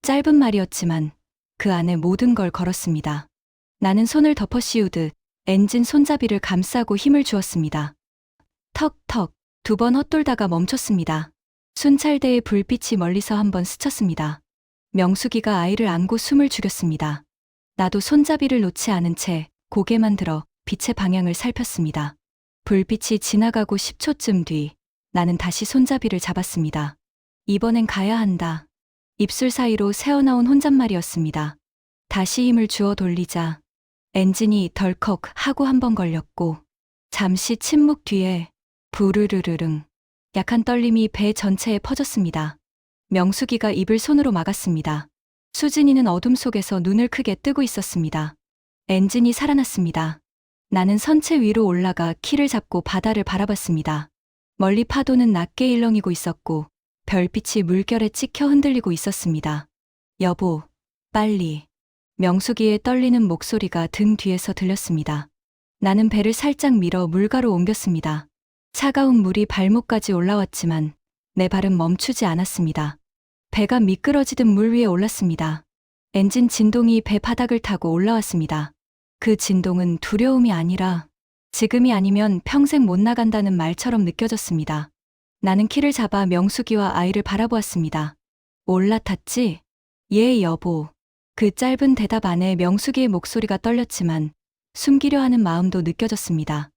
짧은 말이었지만 그 안에 모든 걸 걸었습니다. 나는 손을 덮어 씌우듯 엔진 손잡이를 감싸고 힘을 주었습니다. 턱턱 2번 헛돌다가 멈췄습니다. 순찰대의 불빛이 멀리서 한번 스쳤습니다. 명숙이가 아이를 안고 숨을 죽였습니다. 나도 손잡이를 놓지 않은 채 고개만 들어 빛의 방향을 살폈습니다. 불빛이 지나가고 10초쯤 뒤 나는 다시 손잡이를 잡았습니다. 이번엔 가야 한다. 입술 사이로 새어나온 혼잣말이었습니다. 다시 힘을 주어 돌리자 엔진이 덜컥 하고 한 번 걸렸고 잠시 침묵 뒤에 부르르르릉 약한 떨림이 배 전체에 퍼졌습니다. 명숙이가 입을 손으로 막았습니다. 수진이는 어둠 속에서 눈을 크게 뜨고 있었습니다. 엔진이 살아났습니다. 나는 선체 위로 올라가 키를 잡고 바다를 바라봤습니다. 멀리 파도는 낮게 일렁이고 있었고 별빛이 물결에 찍혀 흔들리고 있었습니다. 여보, 빨리. 명숙이의 떨리는 목소리가 등 뒤에서 들렸습니다. 나는 배를 살짝 밀어 물가로 옮겼습니다. 차가운 물이 발목까지 올라왔지만 내 발은 멈추지 않았습니다. 배가 미끄러지듯 물 위에 올랐습니다. 엔진 진동이 배 바닥을 타고 올라왔습니다. 그 진동은 두려움이 아니라 지금이 아니면 평생 못 나간다는 말처럼 느껴졌습니다. 나는 키를 잡아 명숙이와 아이를 바라보았습니다. 올라탔지? 예, 여보. 그 짧은 대답 안에 명숙이의 목소리가 떨렸지만 숨기려 하는 마음도 느껴졌습니다.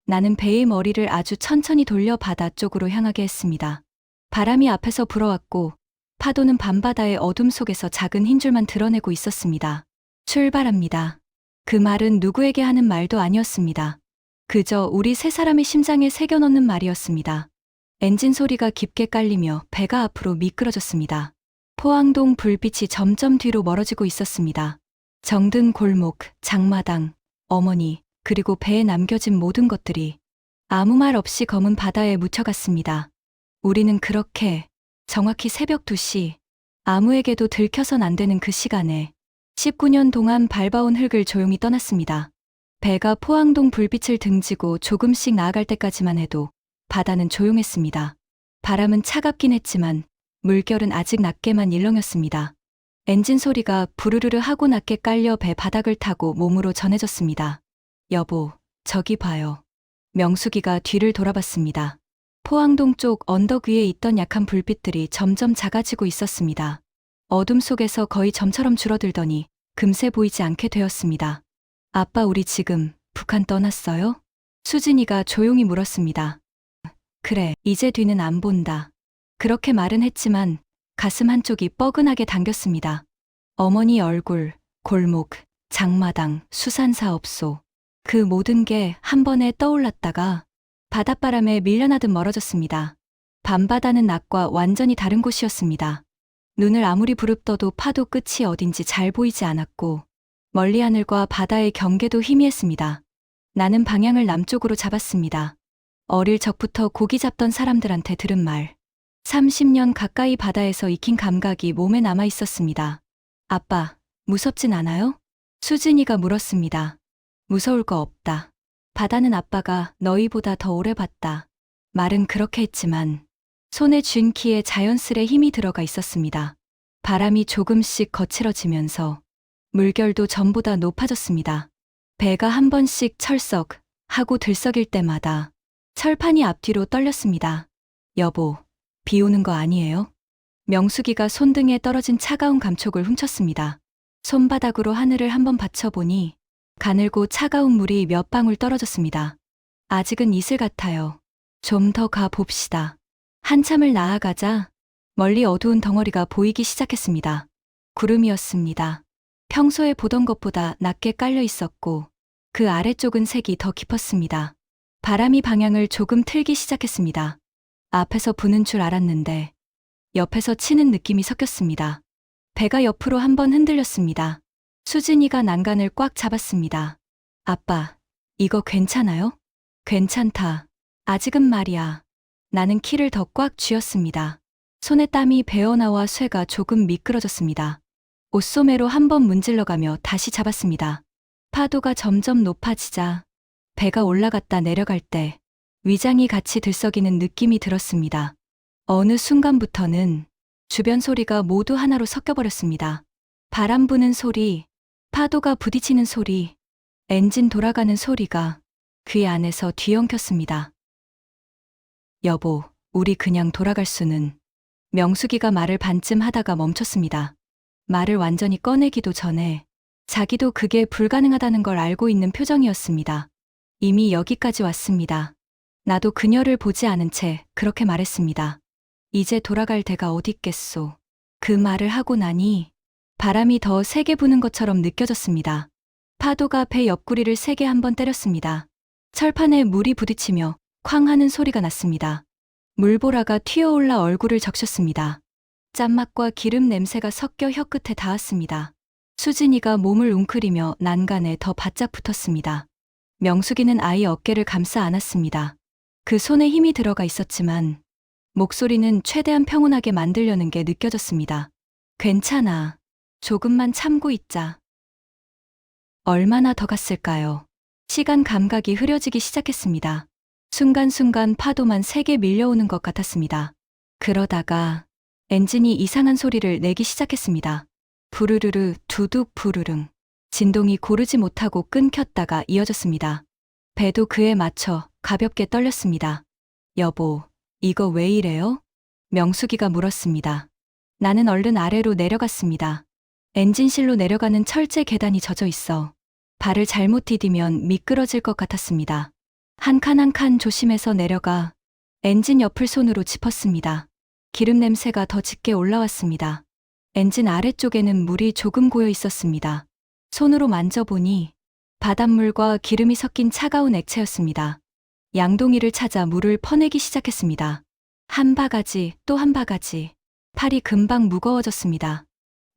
나는 배의 머리를 아주 천천히 돌려 바다 쪽으로 향하게 했습니다. 바람이 앞에서 불어왔고 파도는 밤바다의 어둠 속에서 작은 흰 줄만 드러내고 있었습니다. 출발합니다. 그 말은 누구에게 하는 말도 아니었습니다. 그저 우리 세 사람의 심장에 새겨넣는 말이었습니다. 엔진 소리가 깊게 깔리며 배가 앞으로 미끄러졌습니다. 포항동 불빛이 점점 뒤로 멀어지고 있었습니다. 정든 골목, 장마당, 어머니, 그리고 배에 남겨진 모든 것들이 아무 말 없이 검은 바다에 묻혀갔습니다. 우리는 그렇게 정확히 새벽 2시, 아무에게도 들켜선 안 되는 그 시간에 19년 동안 밟아온 흙을 조용히 떠났습니다. 배가 포항동 불빛을 등지고 조금씩 나아갈 때까지만 해도 바다는 조용했습니다. 바람은 차갑긴 했지만 물결은 아직 낮게만 일렁였습니다. 엔진 소리가 부르르르 하고 낮게 깔려 배 바닥을 타고 몸으로 전해졌습니다. 여보, 저기 봐요. 명숙이가 뒤를 돌아봤습니다. 포항동 쪽 언덕 위에 있던 약한 불빛들이 점점 작아지고 있었습니다. 어둠 속에서 거의 점처럼 줄어들더니 금세 보이지 않게 되었습니다. 아빠, 우리 지금 북한 떠났어요? 수진이가 조용히 물었습니다. 그래, 이제 뒤는 안 본다. 그렇게 말은 했지만 가슴 한쪽이 뻐근하게 당겼습니다. 어머니 얼굴, 골목, 장마당, 수산사업소. 그 모든 게 한 번에 떠올랐다가 바닷바람에 밀려나듯 멀어졌습니다. 밤바다는 낮과 완전히 다른 곳이었습니다. 눈을 아무리 부릅떠도 파도 끝이 어딘지 잘 보이지 않았고 멀리 하늘과 바다의 경계도 희미했습니다. 나는 방향을 남쪽으로 잡았습니다. 어릴 적부터 고기 잡던 사람들한테 들은 말. 30년 가까이 바다에서 익힌 감각이 몸에 남아 있었습니다. 아빠, 무섭진 않아요? 수진이가 물었습니다. 무서울 거 없다. 바다는 아빠가 너희보다 더 오래 봤다. 말은 그렇게 했지만 손에 쥔 키에 자연스레 힘이 들어가 있었습니다. 바람이 조금씩 거칠어지면서 물결도 전보다 높아졌습니다. 배가 한 번씩 철썩 하고 들썩일 때마다 철판이 앞뒤로 떨렸습니다. 여보, 비 오는 거 아니에요? 명숙이가 손등에 떨어진 차가운 감촉을 훔쳤습니다. 손바닥으로 하늘을 한번 받쳐보니 가늘고 차가운 물이 몇 방울 떨어졌습니다. 아직은 이슬 같아요. 좀 더 가 봅시다. 한참을 나아가자 멀리 어두운 덩어리가 보이기 시작했습니다. 구름이었습니다. 평소에 보던 것보다 낮게 깔려 있었고 그 아래쪽은 색이 더 깊었습니다. 바람이 방향을 조금 틀기 시작했습니다. 앞에서 부는 줄 알았는데 옆에서 치는 느낌이 섞였습니다. 배가 옆으로 한번 흔들렸습니다. 수진이가 난간을 꽉 잡았습니다. 아빠, 이거 괜찮아요? 괜찮다. 아직은 말이야. 나는 키를 더 꽉 쥐었습니다. 손에 땀이 배어나와 쇠가 조금 미끄러졌습니다. 옷소매로 한번 문질러가며 다시 잡았습니다. 파도가 점점 높아지자 배가 올라갔다 내려갈 때 위장이 같이 들썩이는 느낌이 들었습니다. 어느 순간부터는 주변 소리가 모두 하나로 섞여버렸습니다. 바람 부는 소리, 파도가 부딪히는 소리, 엔진 돌아가는 소리가 귀 안에서 뒤엉켰습니다. 여보, 우리 그냥 돌아갈 수는. 명숙이가 말을 반쯤 하다가 멈췄습니다. 말을 완전히 꺼내기도 전에 자기도 그게 불가능하다는 걸 알고 있는 표정이었습니다. 이미 여기까지 왔습니다. 나도 그녀를 보지 않은 채 그렇게 말했습니다. 이제 돌아갈 데가 어딨겠소. 그 말을 하고 나니 바람이 더 세게 부는 것처럼 느껴졌습니다. 파도가 배 옆구리를 세게 한번 때렸습니다. 철판에 물이 부딪히며 쾅 하는 소리가 났습니다. 물보라가 튀어올라 얼굴을 적셨습니다. 짠맛과 기름 냄새가 섞여 혀끝에 닿았습니다. 수진이가 몸을 웅크리며 난간에 더 바짝 붙었습니다. 명숙이는 아이 어깨를 감싸 안았습니다. 그 손에 힘이 들어가 있었지만 목소리는 최대한 평온하게 만들려는 게 느껴졌습니다. 괜찮아. 조금만 참고 있자. 얼마나 더 갔을까요? 시간 감각이 흐려지기 시작했습니다. 순간순간 파도만 세게 밀려오는 것 같았습니다. 그러다가 엔진이 이상한 소리를 내기 시작했습니다. 부르르르 두둑 부르릉. 진동이 고르지 못하고 끊겼다가 이어졌습니다. 배도 그에 맞춰 가볍게 떨렸습니다. 여보, 이거 왜 이래요? 명숙이가 물었습니다. 나는 얼른 아래로 내려갔습니다. 엔진실로 내려가는 철제 계단이 젖어 있어 발을 잘못 디디면 미끄러질 것 같았습니다. 한 칸 한 칸 조심해서 내려가 엔진 옆을 손으로 짚었습니다. 기름 냄새가 더 짙게 올라왔습니다. 엔진 아래쪽에는 물이 조금 고여 있었습니다. 손으로 만져보니 바닷물과 기름이 섞인 차가운 액체였습니다. 양동이를 찾아 물을 퍼내기 시작했습니다. 한 바가지 또 한 바가지. 팔이 금방 무거워졌습니다.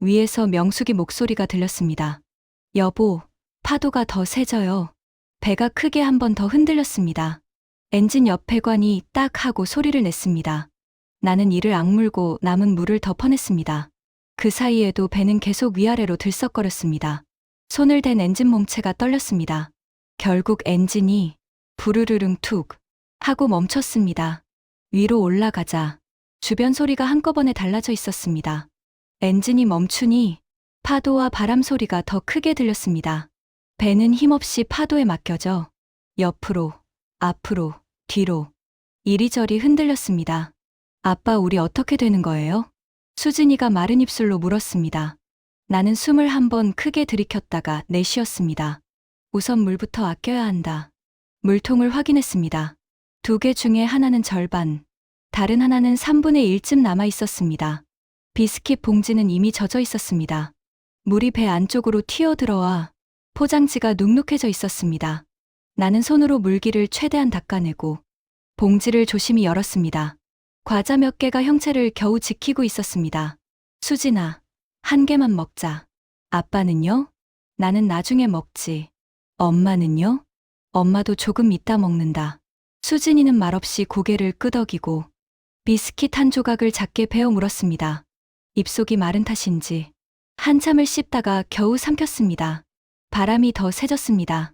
위에서 명숙이 목소리가 들렸습니다. 여보, 파도가 더 세져요. 배가 크게 한 번 더 흔들렸습니다. 엔진 옆 배관이 딱 하고 소리를 냈습니다. 나는 이를 악물고 남은 물을 더 퍼냈습니다. 그 사이에도 배는 계속 위아래로 들썩거렸습니다. 손을 댄 엔진 몸체가 떨렸습니다. 결국 엔진이 부르르릉 툭 하고 멈췄습니다. 위로 올라가자 주변 소리가 한꺼번에 달라져 있었습니다. 엔진이 멈추니 파도와 바람 소리가 더 크게 들렸습니다. 배는 힘없이 파도에 맡겨져 옆으로, 앞으로, 뒤로 이리저리 흔들렸습니다. 아빠, 우리 어떻게 되는 거예요? 수진이가 마른 입술로 물었습니다. 나는 숨을 한번 크게 들이켰다가 내쉬었습니다. 우선 물부터 아껴야 한다. 물통을 확인했습니다. 2개 중에 하나는 절반, 다른 하나는 3분의 1쯤 남아 있었습니다. 비스킷 봉지는 이미 젖어 있었습니다. 물이 배 안쪽으로 튀어들어와 포장지가 눅눅해져 있었습니다. 나는 손으로 물기를 최대한 닦아내고 봉지를 조심히 열었습니다. 과자 몇 개가 형체를 겨우 지키고 있었습니다. 수진아, 1개만 먹자. 아빠는요? 나는 나중에 먹지. 엄마는요? 엄마도 조금 이따 먹는다. 수진이는 말없이 고개를 끄덕이고 비스킷 한 조각을 작게 베어 물었습니다. 입속이 마른 탓인지 한참을 씹다가 겨우 삼켰습니다. 바람이 더 세졌습니다.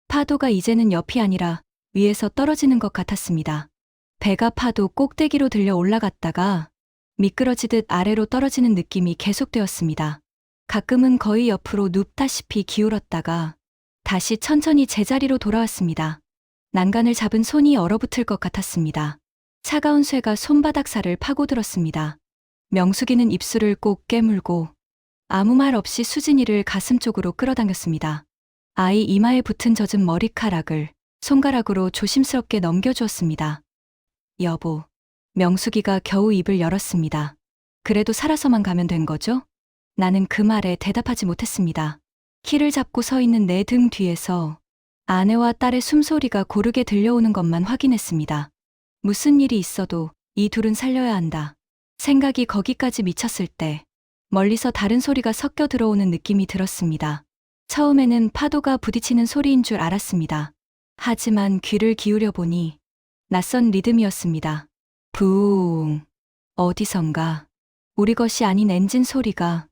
파도가 이제는 옆이 아니라 위에서 떨어지는 것 같았습니다. 배가 파도 꼭대기로 들려 올라갔다가 미끄러지듯 아래로 떨어지는 느낌이 계속되었습니다. 가끔은 거의 옆으로 눕다시피 기울었다가 다시 천천히 제자리로 돌아왔습니다. 난간을 잡은 손이 얼어붙을 것 같았습니다. 차가운 쇠가 손바닥 살을 파고들었습니다. 명숙이는 입술을 꼭 깨물고 아무 말 없이 수진이를 가슴 쪽으로 끌어당겼습니다. 아이 이마에 붙은 젖은 머리카락을 손가락으로 조심스럽게 넘겨주었습니다. 여보, 명숙이가 겨우 입을 열었습니다. 그래도 살아서만 가면 된 거죠? 나는 그 말에 대답하지 못했습니다. 키를 잡고 서 있는 내 등 뒤에서 아내와 딸의 숨소리가 고르게 들려오는 것만 확인했습니다. 무슨 일이 있어도 이 둘은 살려야 한다. 생각이 거기까지 미쳤을 때 멀리서 다른 소리가 섞여 들어오는 느낌이 들었습니다. 처음에는 파도가 부딪히는 소리인 줄 알았습니다. 하지만 귀를 기울여 보니 낯선 리듬이었습니다. 부웅. 어디선가 우리 것이 아닌 엔진 소리가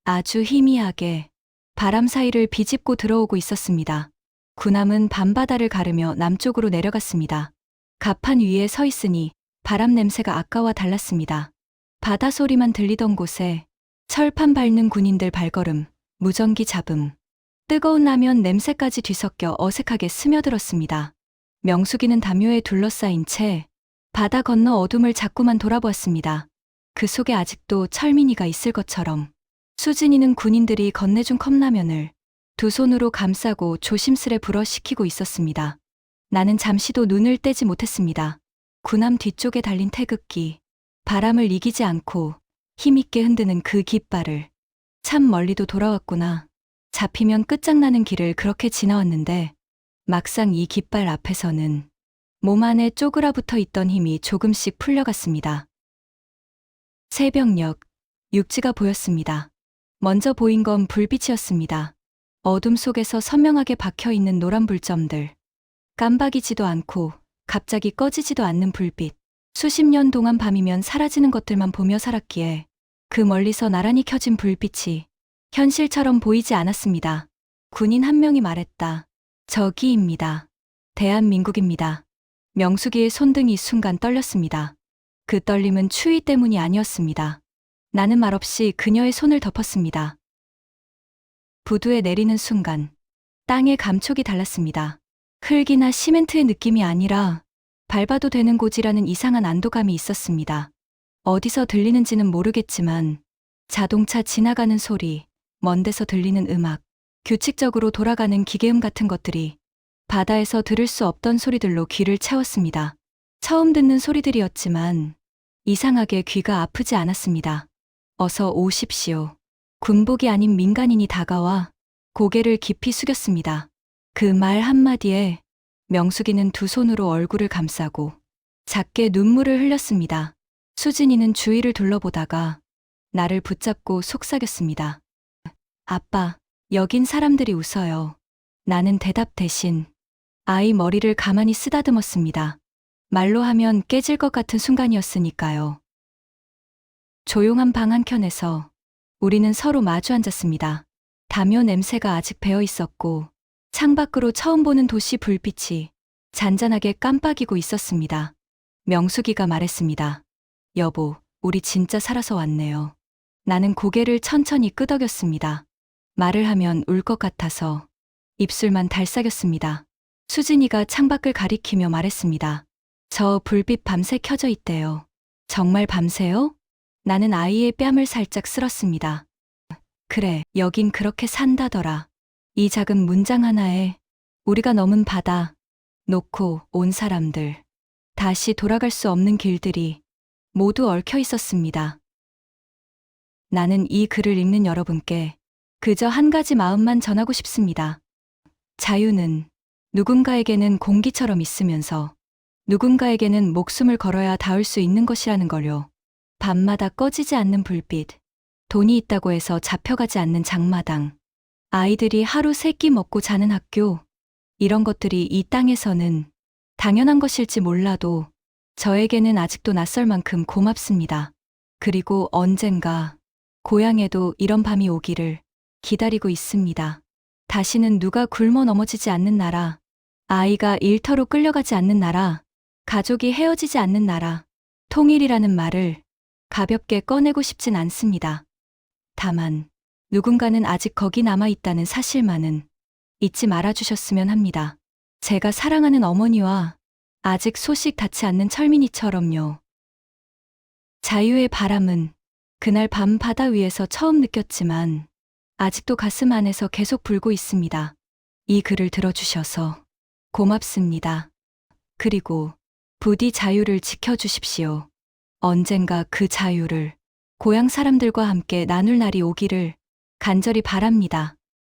아주 희미하게 바람 사이를 비집고 들어오고 있었습니다. 군함은 밤바다를 가르며 남쪽으로 내려갔습니다. 갑판 위에 서 있으니 바람 냄새가 아까와 달랐습니다. 바다 소리만 들리던 곳에 철판 밟는 군인들 발걸음, 무전기 잡음, 뜨거운 라면 냄새까지 뒤섞여 어색하게 스며들었습니다. 명숙이는 담요에 둘러싸인 채 바다 건너 어둠을 자꾸만 돌아보았습니다. 그 속에 아직도 철민이가 있을 것처럼. 수진이는 군인들이 건네준 컵라면을 2손으로 감싸고 조심스레 불어식히고 있었습니다. 나는 잠시도 눈을 떼지 못했습니다. 군함 뒤쪽에 달린 태극기, 바람을 이기지 않고 힘있게 흔드는 그 깃발을. 참 멀리도 돌아왔구나. 잡히면 끝장나는 길을 그렇게 지나왔는데 막상 이 깃발 앞에서는 몸 안에 쪼그라붙어 있던 힘이 조금씩 풀려갔습니다. 새벽녘, 육지가 보였습니다. 먼저 보인 건 불빛이었습니다. 어둠 속에서 선명하게 박혀있는 노란 불점들. 깜박이지도 않고 갑자기 꺼지지도 않는 불빛. 수십 년 동안 밤이면 사라지는 것들만 보며 살았기에 그 멀리서 나란히 켜진 불빛이 현실처럼 보이지 않았습니다. 군인 한 명이 말했다. 저기입니다. 대한민국입니다. 명숙이의 손등이 순간 떨렸습니다. 그 떨림은 추위 때문이 아니었습니다. 나는 말없이 그녀의 손을 덮었습니다. 부두에 내리는 순간 땅의 감촉이 달랐습니다. 흙이나 시멘트의 느낌이 아니라 밟아도 되는 고지라는 이상한 안도감이 있었습니다. 어디서 들리는지는 모르겠지만 자동차 지나가는 소리, 먼 데서 들리는 음악, 규칙적으로 돌아가는 기계음 같은 것들이 바다에서 들을 수 없던 소리들로 귀를 채웠습니다. 처음 듣는 소리들이었지만 이상하게 귀가 아프지 않았습니다. 어서 오십시오. 군복이 아닌 민간인이 다가와 고개를 깊이 숙였습니다. 그 말 한마디에 명숙이는 두 손으로 얼굴을 감싸고 작게 눈물을 흘렸습니다. 수진이는 주위를 둘러보다가 나를 붙잡고 속삭였습니다. 아빠, 여긴 사람들이 웃어요. 나는 대답 대신 아이 머리를 가만히 쓰다듬었습니다. 말로 하면 깨질 것 같은 순간이었으니까요. 조용한 방 한켠에서 우리는 서로 마주 앉았습니다. 담요 냄새가 아직 배어 있었고 창밖으로 처음 보는 도시 불빛이 잔잔하게 깜빡이고 있었습니다. 명숙이가 말했습니다. 여보, 우리 진짜 살아서 왔네요. 나는 고개를 천천히 끄덕였습니다. 말을 하면 울 것 같아서 입술만 달싹였습니다. 수진이가 창밖을 가리키며 말했습니다. 저 불빛 밤새 켜져 있대요. 정말 밤새요? 나는 아이의 뺨을 살짝 쓸었습니다. 그래, 여긴 그렇게 산다더라. 이 작은 문장 하나에 우리가 넘은 바다, 놓고 온 사람들, 다시 돌아갈 수 없는 길들이 모두 얽혀 있었습니다. 나는 이 글을 읽는 여러분께 그저 한 가지 마음만 전하고 싶습니다. 자유는 누군가에게는 공기처럼 있으면서 누군가에게는 목숨을 걸어야 닿을 수 있는 것이라는 걸요. 밤마다 꺼지지 않는 불빛, 돈이 있다고 해서 잡혀가지 않는 장마당, 아이들이 하루 세 끼 먹고 자는 학교, 이런 것들이 이 땅에서는 당연한 것일지 몰라도 저에게는 아직도 낯설 만큼 고맙습니다. 그리고 언젠가 고향에도 이런 밤이 오기를 기다리고 있습니다. 다시는 누가 굶어 넘어지지 않는 나라, 아이가 일터로 끌려가지 않는 나라, 가족이 헤어지지 않는 나라, 통일이라는 말을 가볍게 꺼내고 싶진 않습니다. 다만 누군가는 아직 거기 남아있다는 사실만은 잊지 말아주셨으면 합니다. 제가 사랑하는 어머니와 아직 소식 닿지 않는 철민이처럼요. 자유의 바람은 그날 밤 바다 위에서 처음 느꼈지만 아직도 가슴 안에서 계속 불고 있습니다. 이 글을 들어주셔서 고맙습니다. 그리고 부디 자유를 지켜주십시오. 언젠가 그 자유를 고향 사람들과 함께 나눌 날이 오기를 간절히 바랍니다.